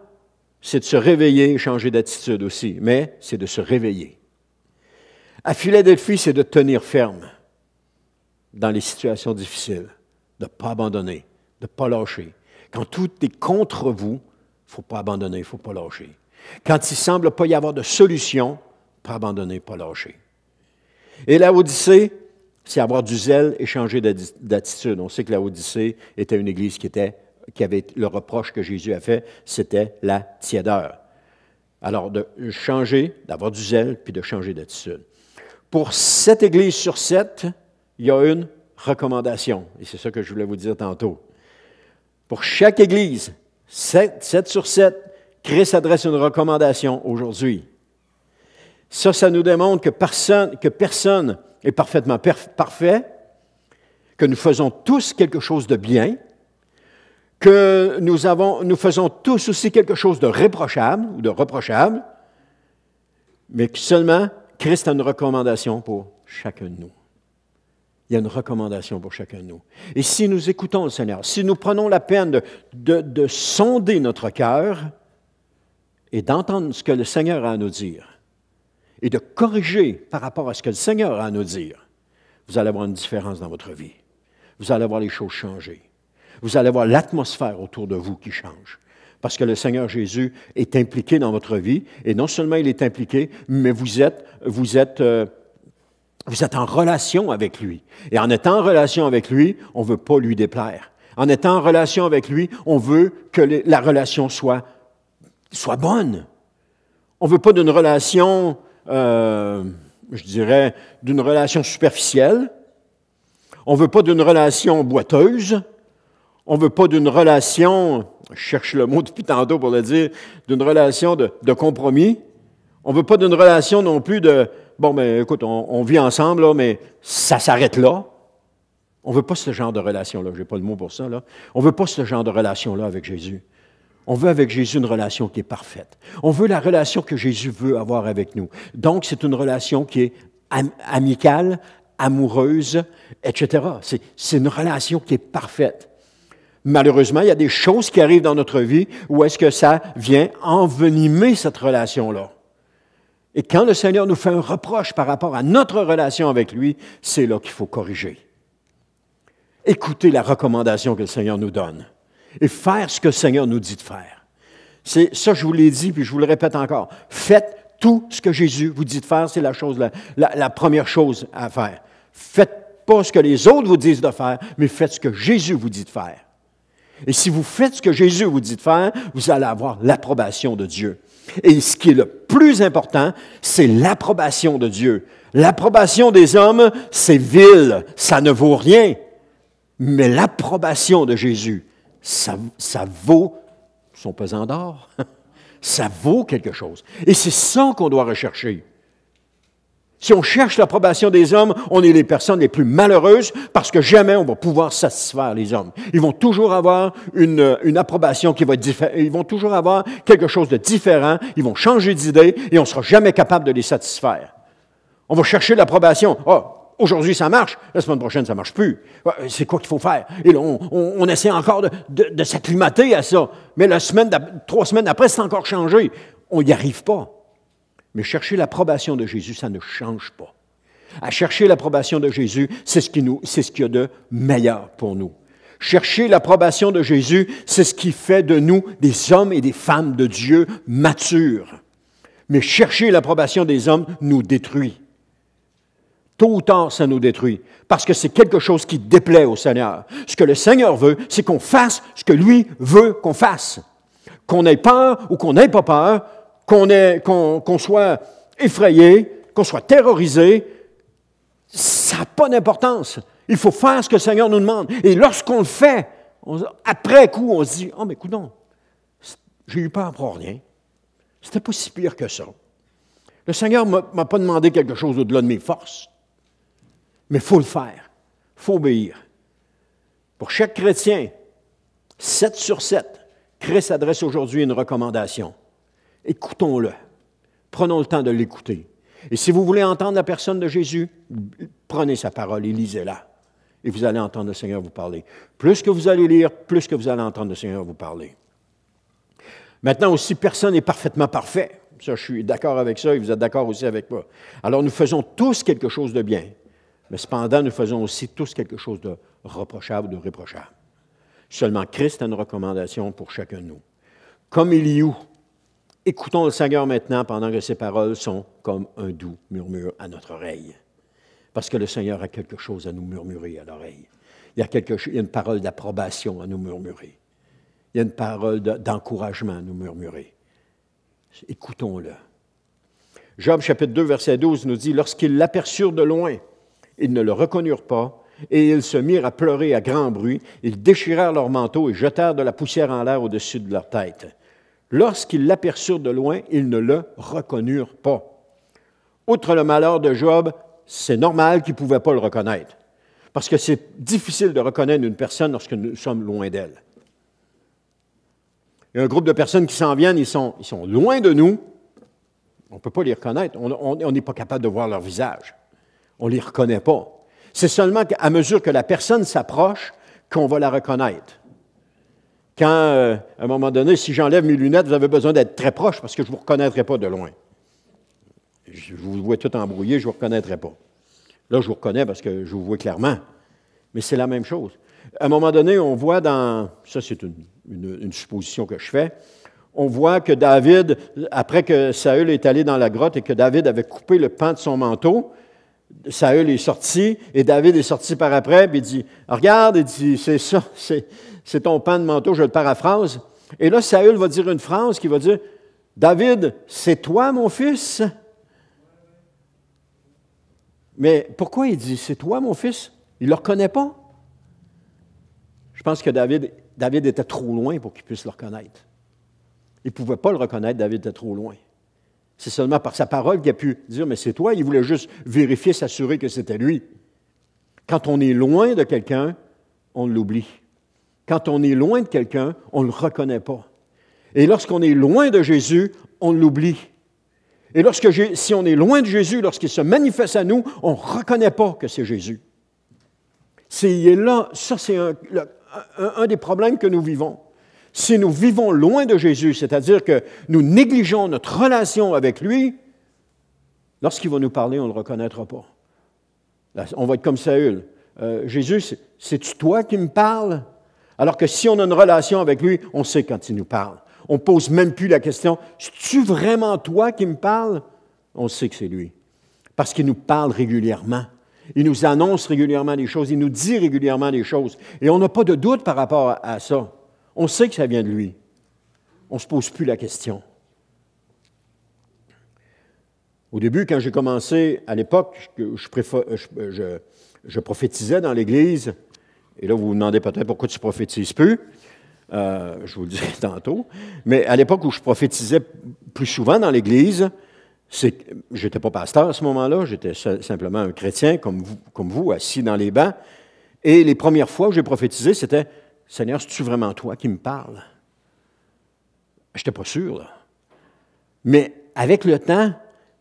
c'est de se réveiller et changer d'attitude aussi, mais c'est de se réveiller. À Philadelphie, c'est de tenir ferme dans les situations difficiles. de ne pas abandonner, de ne pas lâcher. Quand tout est contre vous, il ne faut pas abandonner, il ne faut pas lâcher. Quand il ne semble pas y avoir de solution, pas abandonner, pas lâcher. Et la Odyssée, c'est avoir du zèle et changer d'attitude. On sait que la Odyssée était une église qui avait le reproche que Jésus a fait, c'était la tiédeur. Alors, de changer, d'avoir du zèle, puis de changer d'attitude. Pour 7 églises sur 7, il y a une recommandation. Et c'est ça que je voulais vous dire tantôt. Pour chaque église, 7 sur 7, Christ adresse une recommandation aujourd'hui. Ça nous démontre que personne est parfaitement parfait, que nous faisons tous quelque chose de bien, que nous faisons tous aussi quelque chose de réprochable ou de reprochable, mais que seulement Christ a une recommandation pour chacun de nous. Il y a une recommandation pour chacun de nous. Et si nous écoutons le Seigneur, si nous prenons la peine de sonder notre cœur et d'entendre ce que le Seigneur a à nous dire, et de corriger par rapport à ce que le Seigneur a à nous dire, vous allez avoir une différence dans votre vie. Vous allez voir les choses changer. Vous allez voir l'atmosphère autour de vous qui change. Parce que le Seigneur Jésus est impliqué dans votre vie, et non seulement il est impliqué, mais vous êtes en relation avec lui. Et en étant en relation avec lui, on ne veut pas lui déplaire. En étant en relation avec lui, on veut que la relation soit bonne. On ne veut pas d'une relation, d'une relation superficielle. On ne veut pas d'une relation boiteuse. On ne veut pas d'une relation, je cherche le mot depuis tantôt pour le dire, d'une relation de compromis. On ne veut pas d'une relation non plus de, écoute, on vit ensemble, là, mais ça s'arrête là. On ne veut pas ce genre de relation-là, je n'ai pas le mot pour ça, là. On ne veut pas ce genre de relation-là avec Jésus. On veut avec Jésus une relation qui est parfaite. On veut la relation que Jésus veut avoir avec nous. Donc, c'est une relation qui est amicale, amoureuse, etc. C'est une relation qui est parfaite. Malheureusement, il y a des choses qui arrivent dans notre vie où est-ce que ça vient envenimer cette relation-là. Et quand le Seigneur nous fait un reproche par rapport à notre relation avec lui, c'est là qu'il faut corriger. Écoutez la recommandation que le Seigneur nous donne et faire ce que le Seigneur nous dit de faire. C'est ça, je vous l'ai dit, puis je vous le répète encore. Faites tout ce que Jésus vous dit de faire, c'est la première chose à faire. Faites pas ce que les autres vous disent de faire, mais faites ce que Jésus vous dit de faire. Et si vous faites ce que Jésus vous dit de faire, vous allez avoir l'approbation de Dieu. Et ce qui est le plus important, c'est l'approbation de Dieu. L'approbation des hommes, c'est vil, ça ne vaut rien. Mais l'approbation de Jésus, ça vaut son pesant d'or. Ça vaut quelque chose. Et c'est ça qu'on doit rechercher. Si on cherche l'approbation des hommes, on est les personnes les plus malheureuses parce que jamais on va pouvoir satisfaire les hommes. Ils vont toujours avoir une approbation qui va être différente. Ils vont toujours avoir quelque chose de différent. Ils vont changer d'idée et on ne sera jamais capable de les satisfaire. On va chercher l'approbation. Aujourd'hui, ça marche. La semaine prochaine, ça ne marche plus. C'est quoi qu'il faut faire? Et là, on essaie encore de s'acclimater à ça. Mais 3 semaines après, c'est encore changé. On n'y arrive pas. Mais chercher l'approbation de Jésus, ça ne change pas. À chercher l'approbation de Jésus, c'est ce qu'il y a de meilleur pour nous. Chercher l'approbation de Jésus, c'est ce qui fait de nous des hommes et des femmes de Dieu matures. Mais chercher l'approbation des hommes nous détruit. Tôt ou tard, ça nous détruit, parce que c'est quelque chose qui déplaît au Seigneur. Ce que le Seigneur veut, c'est qu'on fasse ce que lui veut qu'on fasse. Qu'on ait peur ou qu'on n'ait pas peur, qu'on soit effrayé, qu'on soit terrorisé, ça n'a pas d'importance. Il faut faire ce que le Seigneur nous demande. Et lorsqu'on le fait, après coup, on se dit, « mais coudonc, j'ai eu peur pour rien. C'était pas si pire que ça. Le Seigneur ne m'a pas demandé quelque chose au-delà de mes forces. Mais il faut le faire. Il faut obéir. » Pour chaque chrétien, 7 sur 7, Christ adresse aujourd'hui une recommandation. Écoutons-le. Prenons le temps de l'écouter. Et si vous voulez entendre la personne de Jésus, prenez sa parole et lisez-la. Et vous allez entendre le Seigneur vous parler. Plus que vous allez lire, plus que vous allez entendre le Seigneur vous parler. Maintenant aussi, personne n'est parfaitement parfait. Ça, je suis d'accord avec ça et vous êtes d'accord aussi avec moi. Alors, nous faisons tous quelque chose de bien. Mais cependant, nous faisons aussi tous quelque chose de reprochable, de réprochable. Seulement Christ a une recommandation pour chacun de nous. Comme Éliou, écoutons le Seigneur maintenant pendant que ses paroles sont comme un doux murmure à notre oreille. Parce que le Seigneur a quelque chose à nous murmurer à l'oreille. Il y a une parole d'approbation à nous murmurer. Il y a une parole d'encouragement à nous murmurer. Écoutons-le. Job chapitre 2, verset 12 nous dit « Lorsqu'ils l'aperçurent de loin, ils ne le reconnurent pas, et ils se mirent à pleurer à grand bruit. Ils déchirèrent leurs manteaux et jetèrent de la poussière en l'air au-dessus de leur tête. Lorsqu'ils l'aperçurent de loin, ils ne le reconnurent pas. » Outre le malheur de Job, c'est normal qu'ils ne pouvaient pas le reconnaître. Parce que c'est difficile de reconnaître une personne lorsque nous sommes loin d'elle. Il y a un groupe de personnes qui s'en viennent, ils sont loin de nous. On ne peut pas les reconnaître. On n'est pas capable de voir leur visage. On ne les reconnaît pas. C'est seulement qu'à mesure que la personne s'approche qu'on va la reconnaître. Quand, à un moment donné, si j'enlève mes lunettes, vous avez besoin d'être très proche parce que je ne vous reconnaîtrai pas de loin. Je vous vois tout embrouillé, je ne vous reconnaîtrai pas. Là, je vous reconnais parce que je vous vois clairement. Mais c'est la même chose. À un moment donné, on voit dans... Ça, c'est une supposition que je fais. On voit que David, après que Saül est allé dans la grotte et que David avait coupé le pan de son manteau, Saül est sorti et David est sorti par après, puis il dit, « Regarde, il dit, c'est ça, c'est ton pan de manteau, je le paraphrase. » Et là, Saül va dire une phrase qui va dire, « David, c'est toi, mon fils? » Mais pourquoi il dit, « C'est toi, mon fils? » Il ne le reconnaît pas. Je pense que David était trop loin pour qu'il puisse le reconnaître. Il ne pouvait pas le reconnaître, David était trop loin. C'est seulement par sa parole qu'il a pu dire, mais c'est toi. Il voulait juste vérifier, s'assurer que c'était lui. Quand on est loin de quelqu'un, on l'oublie. Quand on est loin de quelqu'un, on ne le reconnaît pas. Et lorsqu'on est loin de Jésus, on l'oublie. Et si on est loin de Jésus, lorsqu'il se manifeste à nous, on ne reconnaît pas que c'est Jésus. Il est là, ça c'est un des problèmes que nous vivons. Si nous vivons loin de Jésus, c'est-à-dire que nous négligeons notre relation avec lui, lorsqu'il va nous parler, on ne le reconnaîtra pas. Là, on va être comme Saül. Jésus, c'est-tu toi qui me parles? Alors que si on a une relation avec lui, on sait quand il nous parle. On ne pose même plus la question, c'est-tu vraiment toi qui me parles? On sait que c'est lui. Parce qu'il nous parle régulièrement. Il nous annonce régulièrement des choses, il nous dit régulièrement des choses. Et on n'a pas de doute par rapport à ça. On sait que ça vient de lui. On ne se pose plus la question. Au début, quand j'ai commencé, à l'époque, je prophétisais dans l'Église. Et là, vous vous demandez peut-être pourquoi tu ne prophétises plus. Je vous le dirai tantôt. Mais à l'époque où je prophétisais plus souvent dans l'Église, je n'étais pas pasteur à ce moment-là, j'étais simplement un chrétien comme vous, assis dans les bancs. Et les premières fois où j'ai prophétisé, c'était « Seigneur, c'est-tu vraiment toi qui me parles? » Je n'étais pas sûr, là. Mais avec le temps,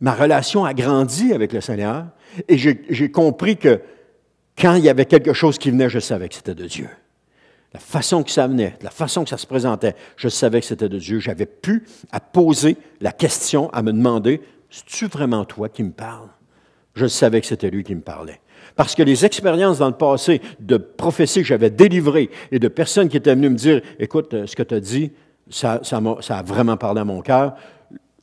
ma relation a grandi avec le Seigneur et j'ai compris que quand il y avait quelque chose qui venait, je savais que c'était de Dieu. La façon que ça venait, la façon que ça se présentait, je savais que c'était de Dieu. J'avais pu à poser la question, à me demander, c'est-tu vraiment toi qui me parles? Je savais que c'était lui qui me parlait. Parce que les expériences dans le passé de prophéties que j'avais délivrées et de personnes qui étaient venues me dire, écoute, ce que tu as dit, ça a vraiment parlé à mon cœur.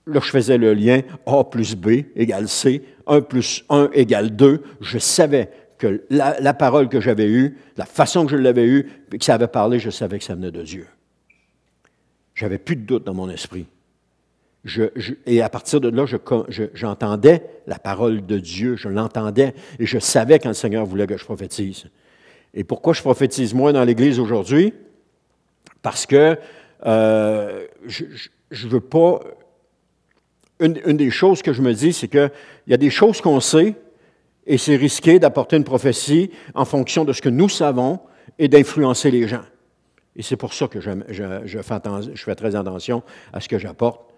Là, je faisais le lien A plus B égale C, 1 plus 1 égale 2. Je savais que la parole que j'avais eue, la façon que je l'avais eue, et que ça avait parlé, je savais que ça venait de Dieu. J'avais plus de doute dans mon esprit. Et à partir de là, j'entendais la parole de Dieu, je l'entendais, et je savais quand le Seigneur voulait que je prophétise. Et pourquoi je prophétise moins dans l'Église aujourd'hui? Parce que je veux pas... Une des choses que je me dis, c'est qu'il y a des choses qu'on sait, et c'est risqué d'apporter une prophétie en fonction de ce que nous savons et d'influencer les gens. Et c'est pour ça que je fais très attention à ce que j'apporte.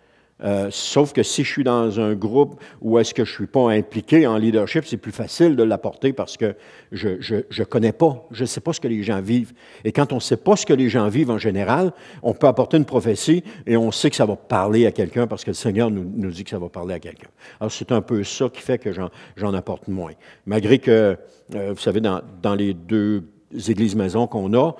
Sauf que si je suis dans un groupe où est-ce que je ne suis pas impliqué en leadership, c'est plus facile de l'apporter parce que je ne connais pas, je ne sais pas ce que les gens vivent. Et quand on ne sait pas ce que les gens vivent en général, on peut apporter une prophétie et on sait que ça va parler à quelqu'un parce que le Seigneur nous dit que ça va parler à quelqu'un. Alors c'est un peu ça qui fait que j'en apporte moins. Malgré que, vous savez, dans les deux églises maisons qu'on a,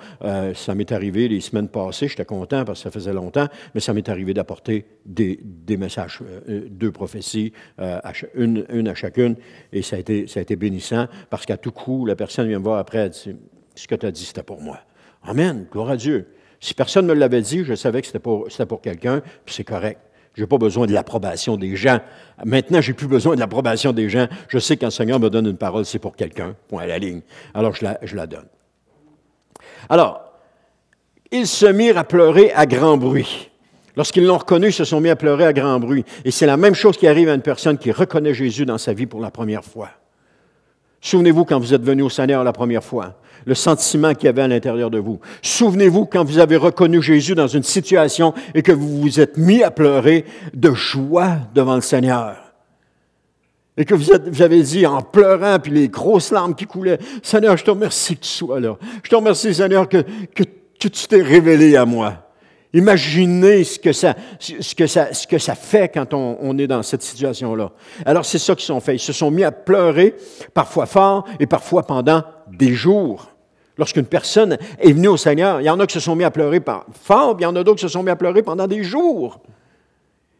ça m'est arrivé les semaines passées, j'étais content parce que ça faisait longtemps, mais ça m'est arrivé d'apporter des messages, deux prophéties, une à chacune, et ça a été bénissant parce qu'à tout coup, la personne vient me voir après, elle dit « Ce que tu as dit, c'était pour moi. » Amen, gloire à Dieu. Si personne ne me l'avait dit, je savais que c'était pour quelqu'un, puis c'est correct. Je n'ai pas besoin de l'approbation des gens. Maintenant, je n'ai plus besoin de l'approbation des gens. Je sais que quand le Seigneur me donne une parole, c'est pour quelqu'un, point à la ligne. Alors, je la donne. Alors, ils se mirent à pleurer à grand bruit. Lorsqu'ils l'ont reconnu, ils se sont mis à pleurer à grand bruit. Et c'est la même chose qui arrive à une personne qui reconnaît Jésus dans sa vie pour la première fois. Souvenez-vous quand vous êtes venu au Seigneur la première fois, le sentiment qu'il y avait à l'intérieur de vous. Souvenez-vous quand vous avez reconnu Jésus dans une situation et que vous vous êtes mis à pleurer de joie devant le Seigneur. Et que vous avez dit en pleurant, puis les grosses larmes qui coulaient, « Seigneur, je te remercie que tu sois là. Je te remercie, Seigneur, que tu t'es révélé à moi. » Imaginez ce que ça fait quand on est dans cette situation-là. Alors, c'est ça qu'ils sont faits. Ils se sont mis à pleurer, parfois fort et parfois pendant des jours. Lorsqu'une personne est venue au Seigneur, il y en a qui se sont mis à pleurer fort, puis il y en a d'autres qui se sont mis à pleurer pendant des jours.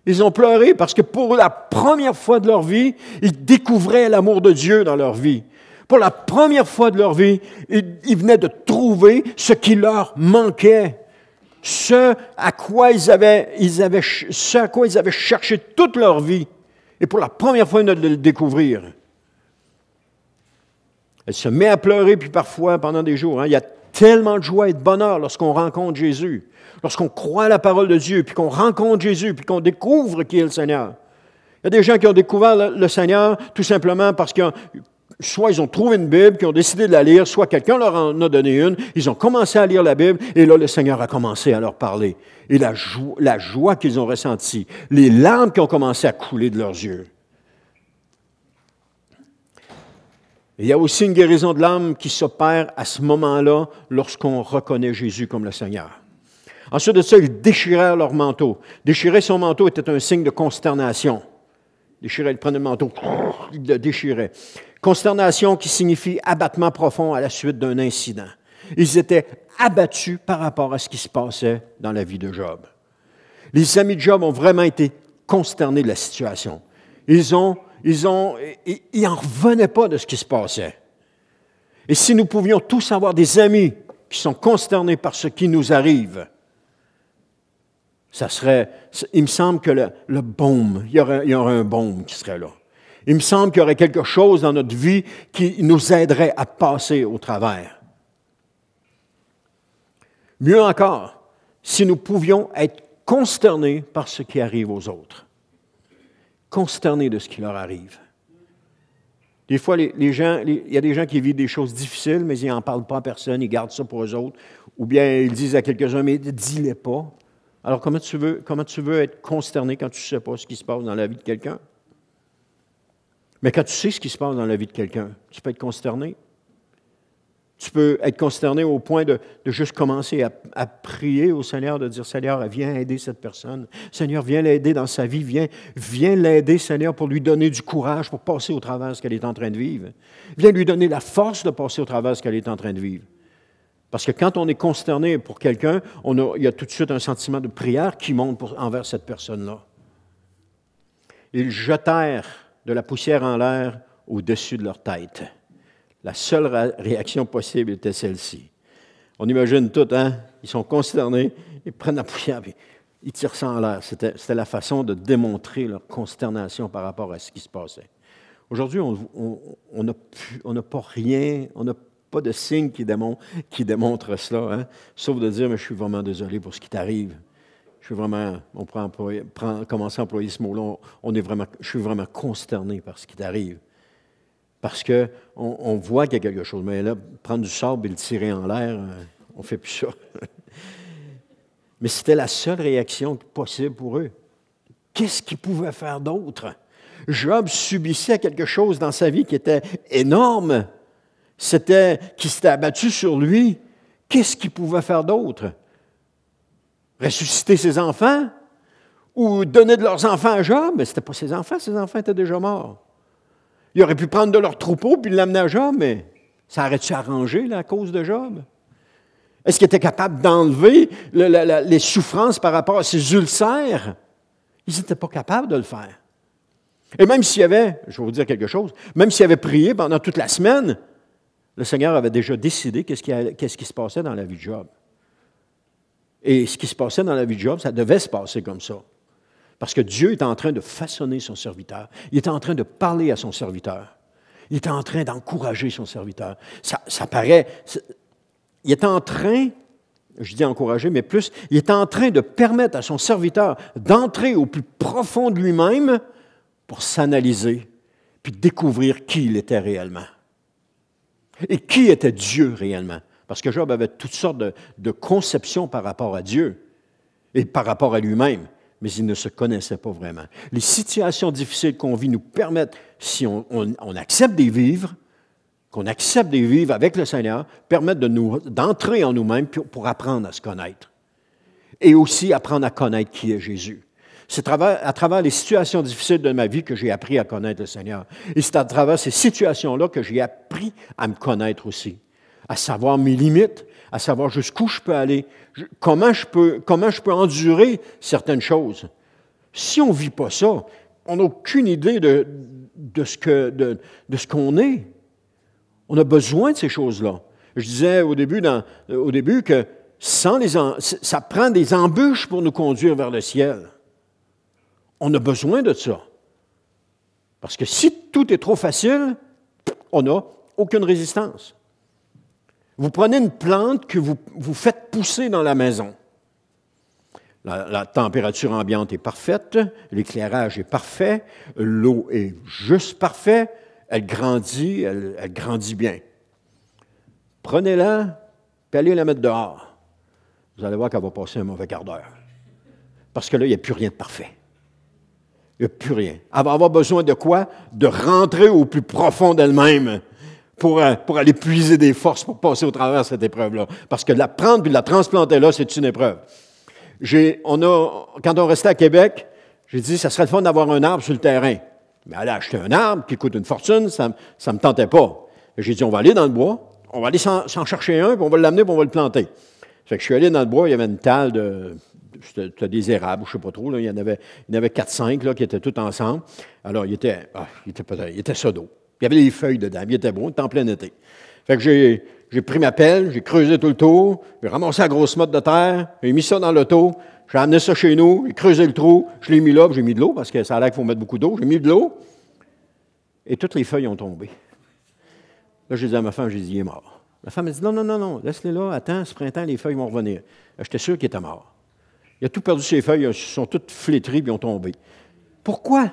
Ils ont pleuré parce que pour la première fois de leur vie, ils découvraient l'amour de Dieu dans leur vie. Pour la première fois de leur vie, ils venaient de trouver ce qui leur manquait. Ce à quoi ils avaient cherché toute leur vie. Et pour la première fois, ils venaient de le découvrir. Elle se met à pleurer, puis parfois, pendant des jours, il y a tellement de joie et de bonheur lorsqu'on rencontre Jésus. Lorsqu'on croit à la parole de Dieu, puis qu'on rencontre Jésus, puis qu'on découvre qui est le Seigneur. Il y a des gens qui ont découvert le Seigneur tout simplement parce que soit ils ont trouvé une Bible, qui ont décidé de la lire, soit quelqu'un leur en a donné une, ils ont commencé à lire la Bible, et là, le Seigneur a commencé à leur parler. Et la joie qu'ils ont ressentie, les larmes qui ont commencé à couler de leurs yeux. Et il y a aussi une guérison de l'âme qui s'opère à ce moment-là lorsqu'on reconnaît Jésus comme le Seigneur. Ensuite de ça, ils déchirèrent leur manteau. Déchirer son manteau était un signe de consternation. Ils prenaient le manteau, ils le déchiraient. Consternation qui signifie abattement profond à la suite d'un incident. Ils étaient abattus par rapport à ce qui se passait dans la vie de Job. Les amis de Job ont vraiment été consternés de la situation. Ils n'en revenaient pas de ce qui se passait. Et si nous pouvions tous avoir des amis qui sont consternés par ce qui nous arrive, il me semble que le baume, il y aurait un baume qui serait là. Il me semble qu'il y aurait quelque chose dans notre vie qui nous aiderait à passer au travers. Mieux encore, si nous pouvions être consternés par ce qui arrive aux autres. Consternés de ce qui leur arrive. Des fois, les gens, il y a des gens qui vivent des choses difficiles, mais ils n'en parlent pas à personne, ils gardent ça pour eux autres. Ou bien ils disent à quelques-uns, mais dis-les pas. Alors, comment tu veux être consterné quand tu ne sais pas ce qui se passe dans la vie de quelqu'un? Mais quand tu sais ce qui se passe dans la vie de quelqu'un, tu peux être consterné. Tu peux être consterné au point de juste commencer à prier au Seigneur, de dire, Seigneur, viens aider cette personne. Seigneur, viens l'aider dans sa vie. Viens l'aider, Seigneur, pour lui donner du courage pour passer au travers de ce qu'elle est en train de vivre. Viens lui donner la force de passer au travers de ce qu'elle est en train de vivre. Parce que quand on est consterné pour quelqu'un, il y a tout de suite un sentiment de prière qui monte envers cette personne-là. Ils jetèrent de la poussière en l'air au-dessus de leur tête. La seule réaction possible était celle-ci. On imagine tout, hein? Ils sont consternés, ils prennent la poussière, puis ils tirent ça en l'air. C'était la façon de démontrer leur consternation par rapport à ce qui se passait. Aujourd'hui, on n'a pas rien, on n'a pas de signe qui démontre cela, hein? Sauf de dire, mais je suis vraiment désolé pour ce qui t'arrive. On commence à employer ce mot-là, je suis vraiment consterné par ce qui t'arrive. Parce qu'on voit qu'il y a quelque chose. Mais là, prendre du sable et le tirer en l'air, on ne fait plus ça. Mais c'était la seule réaction possible pour eux. Qu'est-ce qu'il pouvait faire d'autre? Job subissait quelque chose dans sa vie qui était énorme. Qui s'était abattu sur lui. Qu'est-ce qu'il pouvait faire d'autre? Ressusciter ses enfants? Ou donner de leurs enfants à Job? Mais ce n'était pas ses enfants étaient déjà morts. Il aurait pu prendre de leur troupeau puis l'amener à Job, mais ça aurait-tu arrangé la cause de Job? Est-ce qu'il était capable d'enlever les souffrances par rapport à ses ulcères? Ils n'étaient pas capables de le faire. Et même s'il y avait, je vais vous dire quelque chose, même s'il avait prié pendant toute la semaine, le Seigneur avait déjà décidé qu'est-ce qui se passait dans la vie de Job. Et ce qui se passait dans la vie de Job, ça devait se passer comme ça. Parce que Dieu est en train de façonner son serviteur. Il est en train de parler à son serviteur. Il est en train d'encourager son serviteur. Ça paraît... Il est en train, je dis encourager, mais plus, il est en train de permettre à son serviteur d'entrer au plus profond de lui-même pour s'analyser, puis découvrir qui il était réellement. Et qui était Dieu réellement? Parce que Job avait toutes sortes de conceptions par rapport à Dieu et par rapport à lui-même, mais il ne se connaissait pas vraiment. Les situations difficiles qu'on vit nous permettent, si on accepte de vivre, qu'on accepte de vivre avec le Seigneur, permettent d'entrer en nous-mêmes pour apprendre à se connaître. Et aussi apprendre à connaître qui est Jésus. C'est à travers les situations difficiles de ma vie que j'ai appris à connaître le Seigneur. Et c'est à travers ces situations-là que j'ai appris à me connaître aussi, à savoir mes limites, à savoir jusqu'où je peux aller, comment je peux endurer certaines choses. Si on ne vit pas ça, on n'a aucune idée de ce qu'on est. On a besoin de ces choses-là. Je disais au début que ça prend des embûches pour nous conduire vers le ciel. On a besoin de ça. Parce que si tout est trop facile, on n'a aucune résistance. Vous prenez une plante que vous faites pousser dans la maison. La température ambiante est parfaite, l'éclairage est parfait, l'eau est juste parfaite, elle grandit bien. Prenez-la, puis allez la mettre dehors. Vous allez voir qu'elle va passer un mauvais quart d'heure. Parce que là, il n'y a plus rien de parfait. Il n'y a plus rien. Elle va avoir besoin de quoi? De rentrer au plus profond d'elle-même pour aller puiser des forces pour passer au travers de cette épreuve-là. Parce que la prendre puis la transplanter là, c'est une épreuve. Quand on restait à Québec, j'ai dit, ça serait le fun d'avoir un arbre sur le terrain. Mais aller acheter un arbre qui coûte une fortune, ça ne me tentait pas. J'ai dit, on va aller dans le bois, on va aller s'en chercher un, puis on va l'amener, puis on va le planter. Fait que je suis allé dans le bois, il y avait une talle c'était des érables, je ne sais pas trop, là, il y en avait 4-5 là, qui étaient tous ensemble. Alors, il était ça d'eau. Il y avait des feuilles dedans, il était bon, il était en plein été. Fait que j'ai pris ma pelle, j'ai creusé tout le tour, j'ai ramassé la grosse motte de terre, j'ai mis ça dans l'auto, j'ai amené ça chez nous, j'ai creusé le trou, je l'ai mis là, puis j'ai mis de l'eau, parce que ça a l'air qu'il faut mettre beaucoup d'eau. J'ai mis de l'eau, et toutes les feuilles ont tombé. Là, j'ai dit à ma femme, j'ai dit, il est mort. Ma femme m'a dit, non, laisse-les là, attends, ce printemps, les feuilles vont revenir. J'étais sûr qu'il était mort. Il a tout perdu ses feuilles, elles sont toutes flétries, puis ont tombé. Pourquoi?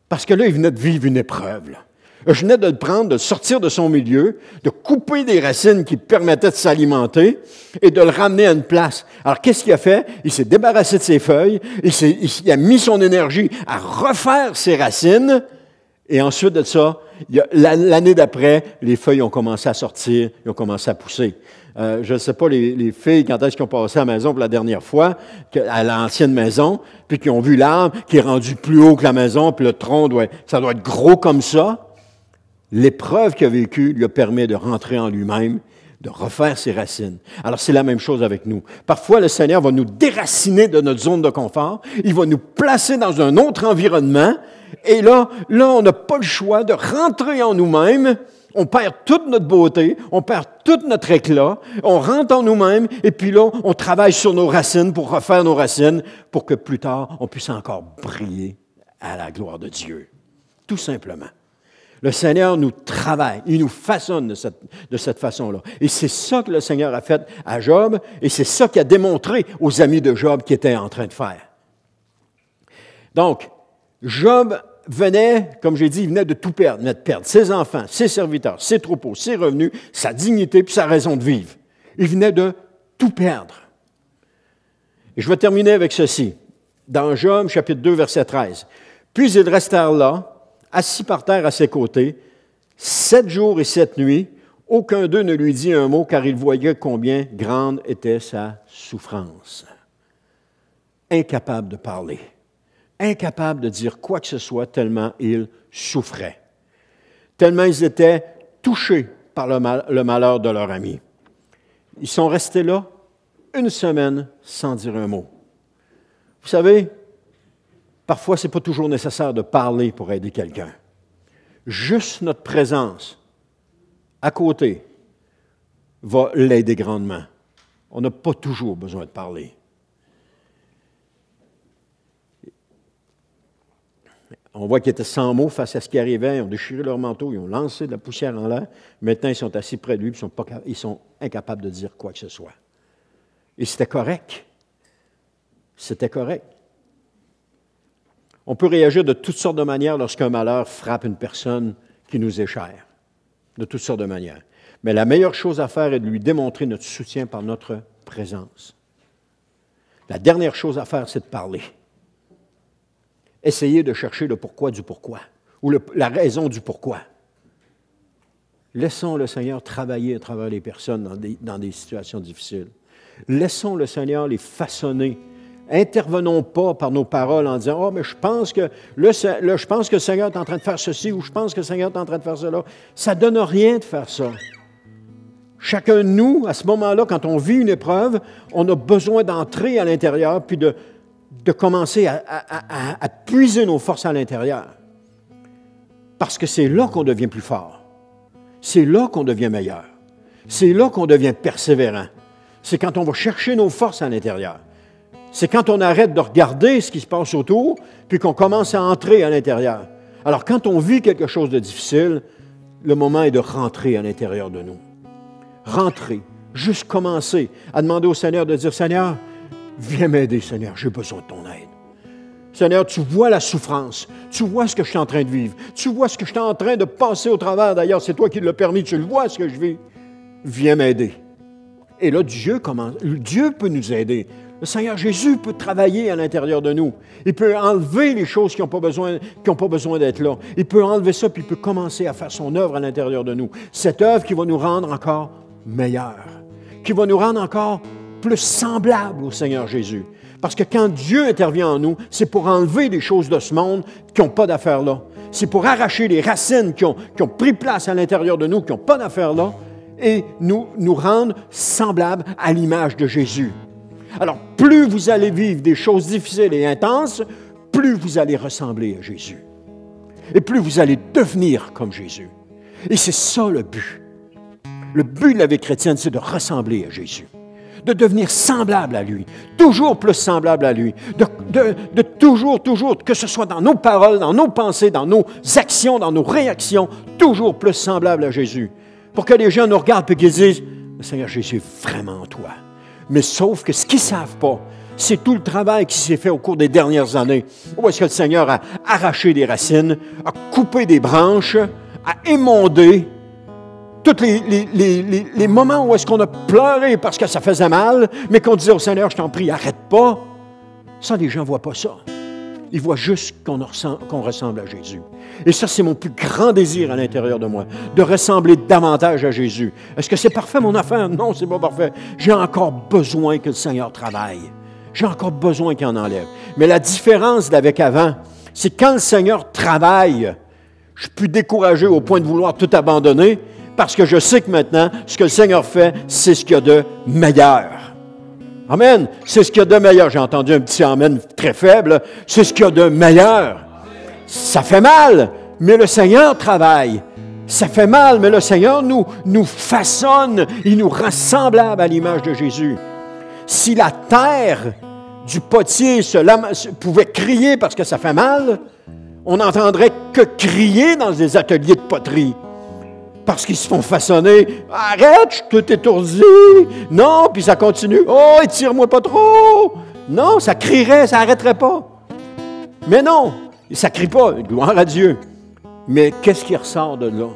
Parce que là, il venait de vivre une épreuve, là. Je venais de le prendre, de le sortir de son milieu, de couper des racines qui permettaient de s'alimenter et de le ramener à une place. Alors, qu'est-ce qu'il a fait? Il s'est débarrassé de ses feuilles, il a mis son énergie à refaire ses racines, et ensuite de ça, l'année d'après, les feuilles ont commencé à sortir, ils ont commencé à pousser. Je ne sais pas, les filles, quand est-ce qu'ils ont passé à la maison pour la dernière fois, à l'ancienne maison, puis qui ont vu l'arbre qui est rendu plus haut que la maison, puis le tronc, ça doit être gros comme ça. L'épreuve qu'il a vécue lui a permis de rentrer en lui-même, de refaire ses racines. Alors, c'est la même chose avec nous. Parfois, le Seigneur va nous déraciner de notre zone de confort. Il va nous placer dans un autre environnement. Et là, on n'a pas le choix de rentrer en nous-mêmes. On perd toute notre beauté, on perd tout notre éclat, on rentre en nous-mêmes, et puis là, on travaille sur nos racines pour refaire nos racines, pour que plus tard, on puisse encore briller à la gloire de Dieu. Tout simplement. Le Seigneur nous travaille, il nous façonne de cette façon-là. Et c'est ça que le Seigneur a fait à Job, et c'est ça qu'il a démontré aux amis de Job qui étaient en train de faire. Donc, Job venait, comme j'ai dit, il venait de tout perdre. Il venait de perdre ses enfants, ses serviteurs, ses troupeaux, ses revenus, sa dignité, puis sa raison de vivre. Il venait de tout perdre. Et je vais terminer avec ceci. Dans Job, chapitre 2, verset 13. « Puis ils restèrent là, assis par terre à ses côtés, 7 jours et 7 nuits. Aucun d'eux ne lui dit un mot, car il voyait combien grande était sa souffrance. » Incapable de parler, incapable de dire quoi que ce soit, tellement ils souffraient, tellement ils étaient touchés par le malheur de leur ami. Ils sont restés là 1 semaine sans dire un mot. Vous savez, parfois, ce n'est pas toujours nécessaire de parler pour aider quelqu'un. Juste notre présence à côté va l'aider grandement. On n'a pas toujours besoin de parler. On voit qu'ils étaient sans mots face à ce qui arrivait. Ils ont déchiré leur manteau, ils ont lancé de la poussière en l'air. Maintenant, ils sont assis près de lui, puis ils sont incapables de dire quoi que ce soit. Et c'était correct. C'était correct. On peut réagir de toutes sortes de manières lorsqu'un malheur frappe une personne qui nous est chère. De toutes sortes de manières. Mais la meilleure chose à faire est de lui démontrer notre soutien par notre présence. La dernière chose à faire, c'est de parler. Essayez de chercher le pourquoi du pourquoi, ou la raison du pourquoi. Laissons le Seigneur travailler à travers les personnes dans des situations difficiles. Laissons le Seigneur les façonner. Intervenons pas par nos paroles en disant « Oh, mais je pense que le Seigneur est en train de faire ceci » ou « Je pense que le Seigneur est en train de faire cela ». Ça ne donne rien de faire ça. Chacun de nous, à ce moment-là, quand on vit une épreuve, on a besoin d'entrer à l'intérieur puis de commencer à puiser nos forces à l'intérieur. Parce que c'est là qu'on devient plus fort. C'est là qu'on devient meilleur. C'est là qu'on devient persévérant. C'est quand on va chercher nos forces à l'intérieur. C'est quand on arrête de regarder ce qui se passe autour, puis qu'on commence à entrer à l'intérieur. Alors, quand on vit quelque chose de difficile, le moment est de rentrer à l'intérieur de nous. Rentrer, juste commencer à demander au Seigneur de dire « Seigneur, viens m'aider, Seigneur, j'ai besoin de ton aide. Seigneur, tu vois la souffrance, tu vois ce que je suis en train de vivre, tu vois ce que je suis en train de passer au travers. D'ailleurs, c'est toi qui l'as permis, tu le vois ce que je vis. Viens m'aider. » Et là, Dieu peut nous aider. Le Seigneur Jésus peut travailler à l'intérieur de nous. Il peut enlever les choses qui n'ont pas besoin d'être là. Il peut enlever ça, puis il peut commencer à faire son œuvre à l'intérieur de nous. Cette œuvre qui va nous rendre encore meilleurs, qui va nous rendre encore plus semblables au Seigneur Jésus. Parce que quand Dieu intervient en nous, c'est pour enlever des choses de ce monde qui n'ont pas d'affaires là. C'est pour arracher les racines qui ont pris place à l'intérieur de nous, qui n'ont pas d'affaires là, et nous rendre semblables à l'image de Jésus. Alors, plus vous allez vivre des choses difficiles et intenses, plus vous allez ressembler à Jésus. Et plus vous allez devenir comme Jésus. Et c'est ça le but. Le but de la vie chrétienne, c'est de ressembler à Jésus. De devenir semblable à lui. Toujours plus semblable à lui. De toujours, que ce soit dans nos paroles, dans nos pensées, dans nos actions, dans nos réactions, toujours plus semblable à Jésus. Pour que les gens nous regardent et qu'ils disent « Le Seigneur Jésus est vraiment toi. » Mais sauf que ce qu'ils ne savent pas, c'est tout le travail qui s'est fait au cours des dernières années. Où est-ce que le Seigneur a arraché des racines, a coupé des branches, a émondé tous les moments où est-ce qu'on a pleuré parce que ça faisait mal, mais qu'on disait au Seigneur, je t'en prie, arrête pas. Ça, les gens ne voient pas ça. Ils voient juste qu'on ressemble à Jésus. Et ça, c'est mon plus grand désir à l'intérieur de moi, de ressembler davantage à Jésus. Est-ce que c'est parfait, mon affaire? Non, c'est pas parfait. J'ai encore besoin que le Seigneur travaille. J'ai encore besoin qu'il en enlève. Mais la différence d'avec avant, c'est quand le Seigneur travaille, je suis plus découragé au point de vouloir tout abandonner, parce que je sais que maintenant, ce que le Seigneur fait, c'est ce qu'il y a de meilleur. Amen. C'est ce qu'il y a de meilleur. J'ai entendu un petit amen très faible. C'est ce qu'il y a de meilleur. Ça fait mal, mais le Seigneur travaille. Ça fait mal, mais le Seigneur nous façonne. Il nous rend semblables à l'image de Jésus. Si la terre du potier pouvait crier parce que ça fait mal, on n'entendrait que crier dans des ateliers de poterie. Parce qu'ils se font façonner. « Arrête, je suis tout étourdi. » Non, puis ça continue. « Oh, étire-moi pas trop. » Non, ça crierait, ça n'arrêterait pas. Mais non, ça ne crie pas. Gloire à Dieu. Mais qu'est-ce qui ressort de là?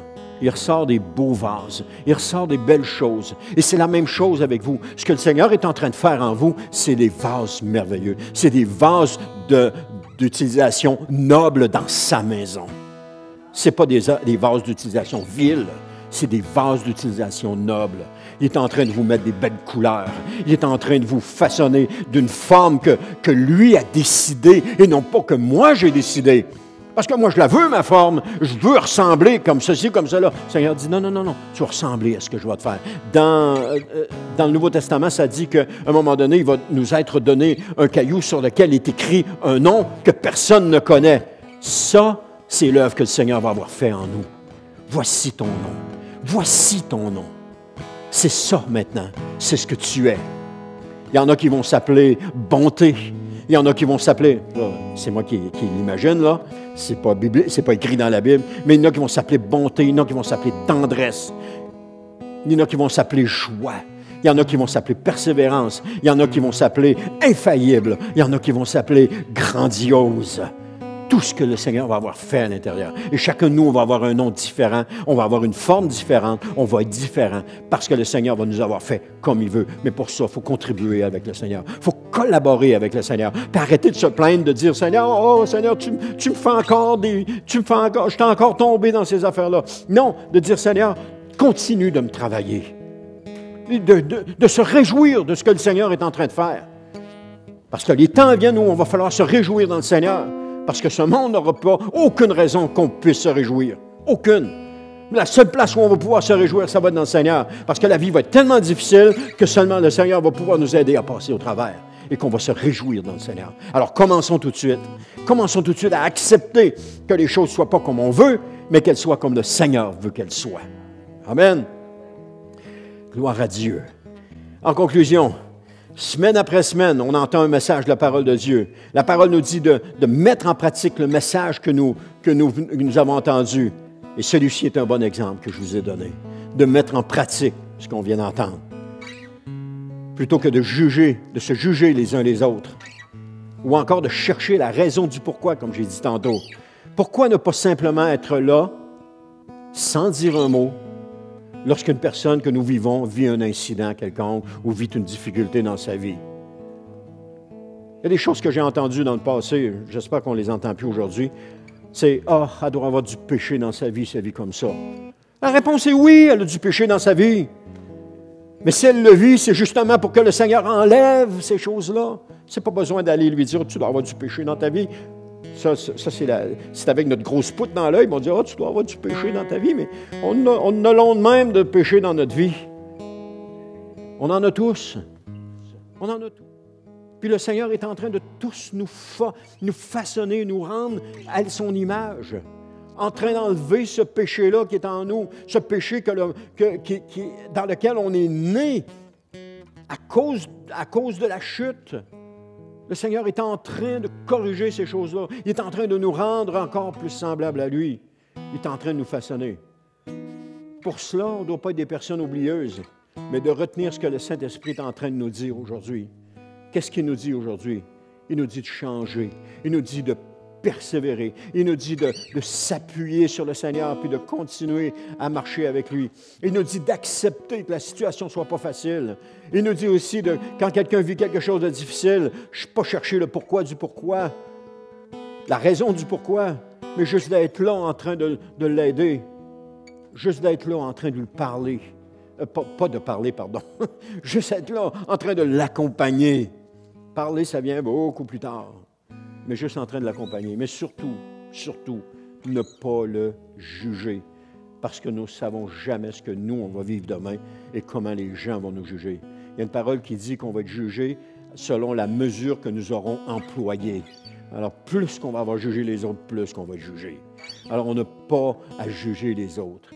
Il ressort des beaux vases. Il ressort des belles choses. Et c'est la même chose avec vous. Ce que le Seigneur est en train de faire en vous, c'est des vases merveilleux. C'est des vases d'utilisation noble dans sa maison. Ce n'est pas des vases d'utilisation vile. C'est des vases d'utilisation noble. Il est en train de vous mettre des belles couleurs. Il est en train de vous façonner d'une forme que lui a décidé et non pas que moi j'ai décidé. Parce que moi, je la veux, ma forme. Je veux ressembler comme ceci, comme cela. Le Seigneur dit, non, non, non, non. Tu vas ressembler à ce que je vais te faire. Dans le Nouveau Testament, ça dit qu'à un moment donné, il va nous être donné un caillou sur lequel est écrit un nom que personne ne connaît. Ça, c'est l'œuvre que le Seigneur va avoir fait en nous. Voici ton nom. Voici ton nom. C'est ça maintenant. C'est ce que tu es. Il y en a qui vont s'appeler bonté. Il y en a qui vont s'appeler, c'est moi qui l'imagine, là, c'est pas biblique, c'est pas écrit dans la Bible, mais il y en a qui vont s'appeler bonté, il y en a qui vont s'appeler tendresse, il y en a qui vont s'appeler joie, il y en a qui vont s'appeler persévérance, il y en a qui vont s'appeler infaillible, il y en a qui vont s'appeler grandiose. Tout ce que le Seigneur va avoir fait à l'intérieur. Et chacun de nous, on va avoir un nom différent, on va avoir une forme différente, on va être différent parce que le Seigneur va nous avoir fait comme il veut. Mais pour ça, il faut contribuer avec le Seigneur. Il faut collaborer avec le Seigneur. Puis arrêter de se plaindre, de dire, Seigneur, oh Seigneur, tu me fais encore je t'ai encore tombé dans ces affaires-là. Non, de dire, Seigneur, continue de me travailler. De se réjouir de ce que le Seigneur est en train de faire. Parce que les temps viennent où on va falloir se réjouir dans le Seigneur. Parce que ce monde n'aura pas aucune raison qu'on puisse se réjouir. Aucune. La seule place où on va pouvoir se réjouir, ça va être dans le Seigneur. Parce que la vie va être tellement difficile que seulement le Seigneur va pouvoir nous aider à passer au travers et qu'on va se réjouir dans le Seigneur. Alors commençons tout de suite. Commençons tout de suite à accepter que les choses ne soient pas comme on veut, mais qu'elles soient comme le Seigneur veut qu'elles soient. Amen. Gloire à Dieu. En conclusion, semaine après semaine, on entend un message de la parole de Dieu. La parole nous dit de mettre en pratique le message que nous avons entendu. Et celui-ci est un bon exemple que je vous ai donné. De mettre en pratique ce qu'on vient d'entendre. Plutôt que de se juger les uns les autres. Ou encore de chercher la raison du pourquoi, comme j'ai dit tantôt. Pourquoi ne pas simplement être là, sans dire un mot, lorsqu'une personne que nous vivons vit un incident quelconque ou vit une difficulté dans sa vie. Il y a des choses que j'ai entendues dans le passé, j'espère qu'on ne les entend plus aujourd'hui. C'est « Ah, elle doit avoir du péché dans sa vie comme ça. » La réponse est oui, elle a du péché dans sa vie. Mais si elle le vit, c'est justement pour que le Seigneur enlève ces choses-là. C'est pas besoin d'aller lui dire « Tu dois avoir du péché dans ta vie. » Ça c'est avec notre grosse poutre dans l'œil, on dit « Ah, tu dois avoir du péché dans ta vie. » Mais on a l'onde même de péché dans notre vie. On en a tous. On en a tous. Puis le Seigneur est en train de tous nous façonner, nous rendre à son image. En train d'enlever ce péché-là qui est en nous, ce péché dans lequel on est né à cause de la chute. Le Seigneur est en train de corriger ces choses-là. Il est en train de nous rendre encore plus semblables à lui. Il est en train de nous façonner. Pour cela, on ne doit pas être des personnes oublieuses, mais de retenir ce que le Saint-Esprit est en train de nous dire aujourd'hui. Qu'est-ce qu'il nous dit aujourd'hui? Il nous dit de changer. Il nous dit de persévérer. Il nous dit de s'appuyer sur le Seigneur puis de continuer à marcher avec lui. Il nous dit d'accepter que la situation ne soit pas facile. Il nous dit aussi, quand quelqu'un vit quelque chose de difficile, je ne vais pas chercher le pourquoi du pourquoi, la raison du pourquoi, mais juste d'être là en train de l'aider. Juste d'être là en train de lui parler. Pas de parler, pardon. Juste être là en train de l'accompagner. Parler, ça vient beaucoup plus tard. Mais juste en train de l'accompagner. Mais surtout, ne pas le juger. Parce que nous ne savons jamais ce que nous, on va vivre demain et comment les gens vont nous juger. Il y a une parole qui dit qu'on va être jugé selon la mesure que nous aurons employée. Alors, plus qu'on va avoir jugé les autres, plus qu'on va être jugé. Alors, on n'a pas à juger les autres.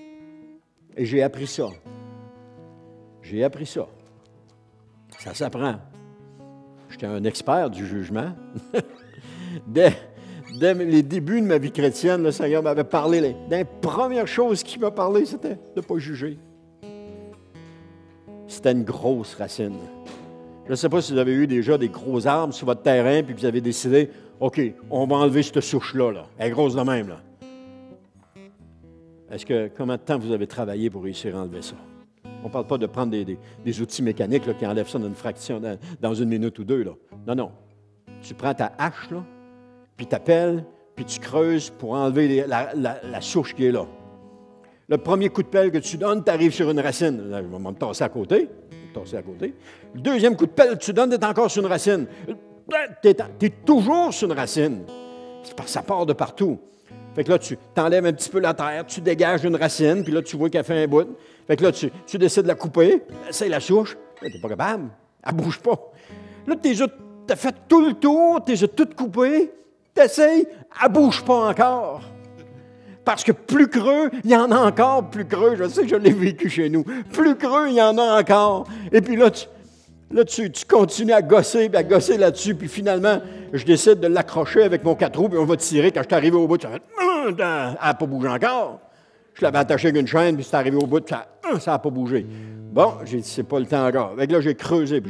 Et j'ai appris ça. Ça s'apprend. J'étais un expert du jugement. Dès les débuts de ma vie chrétienne, le Seigneur m'avait parlé. La première chose qu'il m'a parlé, c'était de ne pas juger. C'était une grosse racine. Je ne sais pas si vous avez eu déjà des gros arbres sur votre terrain, puis vous avez décidé, OK, on va enlever cette souche-là. Là. Elle est grosse de même. Là. Comment de temps vous avez travaillé pour réussir à enlever ça? On ne parle pas de prendre des outils mécaniques là, qui enlèvent ça dans une fraction, dans une minute ou deux. Là. Non, non. Tu prends ta hache, là, puis tu appelles, puis tu creuses pour enlever la souche qui est là. Le premier coup de pelle que tu donnes, tu arrives sur une racine. Là, je vais me tasser à côté. Le deuxième coup de pelle que tu donnes, tu es encore sur une racine. Tu es toujours sur une racine. C'est parce que ça part de partout. Fait que là, tu t'enlèves un petit peu la terre, tu dégages une racine, puis là, tu vois qu'elle fait un bout. Fait que là, tu décides de la couper, essaye la souche. Là, tu n'es pas capable. Elle ne bouge pas. Là, tu as fait tout le tour, tu les as toutes coupées, tu essayes, elle ne bouge pas encore. Parce que plus creux, il y en a encore plus creux. Je sais que je l'ai vécu chez nous. Plus creux, il y en a encore. Et puis là, tu continues à gosser là-dessus. Puis finalement, je décide de l'accrocher avec mon 4 roues, puis on va tirer. Quand je suis arrivé au bout, ça fait elle n'a pas bougé encore. Je l'avais attaché avec une chaîne, puis c'est arrivé au bout, ça n'a pas bougé. Bon, j'ai dit, c'est pas le temps encore. Avec là, j'ai creusé.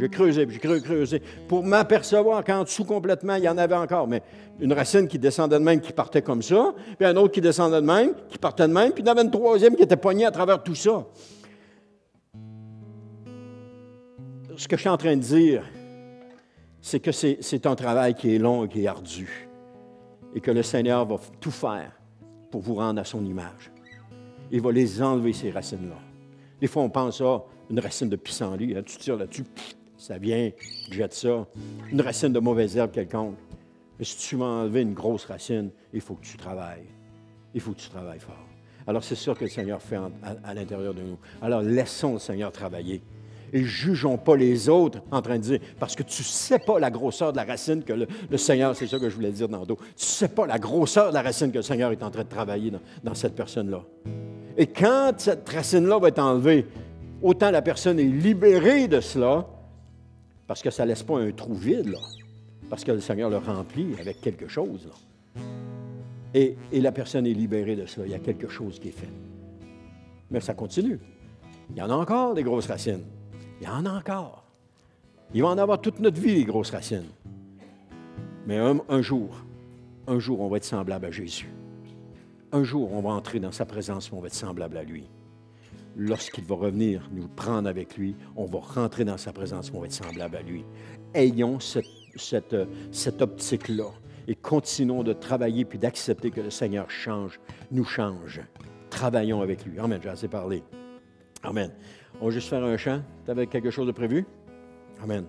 Pour m'apercevoir qu'en dessous complètement, il y en avait encore. Mais une racine qui descendait de même, qui partait comme ça, puis un autre qui descendait de même, qui partait de même, puis il y en avait une troisième qui était poignée à travers tout ça. Ce que je suis en train de dire, c'est que c'est un travail qui est long et qui est ardu. Et que le Seigneur va tout faire pour vous rendre à son image. Il va les enlever, ces racines-là. Des fois, on pense à une racine de pissenlit. Hein, tu tires là-dessus, ça vient, jette ça. Une racine de mauvaise herbe quelconque. Mais si tu veux enlever une grosse racine, il faut que tu travailles. Il faut que tu travailles fort. Alors, c'est ça que le Seigneur fait à l'intérieur de nous. Alors, laissons le Seigneur travailler. Et jugeons pas les autres en train de dire, parce que tu ne sais pas la grosseur de la racine que le Seigneur, c'est ça que je voulais dire dans le dos, tu ne sais pas la grosseur de la racine que le Seigneur est en train de travailler dans cette personne-là. Et quand cette racine-là va être enlevée, autant la personne est libérée de cela, parce que ça ne laisse pas un trou vide, là, parce que le Seigneur le remplit avec quelque chose. Là. Et la personne est libérée de cela, il y a quelque chose qui est fait. Mais ça continue. Il y en a encore des grosses racines. Il y en a encore. Il va en avoir toute notre vie, les grosses racines. Mais un jour, on va être semblable à Jésus. Un jour, on va entrer dans sa présence et on va être semblable à lui. Lorsqu'il va revenir nous prendre avec lui, on va rentrer dans sa présence et on va être semblable à lui. Ayons cette optique-là et continuons de travailler puis d'accepter que le Seigneur nous change. Travaillons avec lui. Amen, j'ai assez parlé. Amen. On va juste faire un chant. Tu avais quelque chose de prévu? Amen.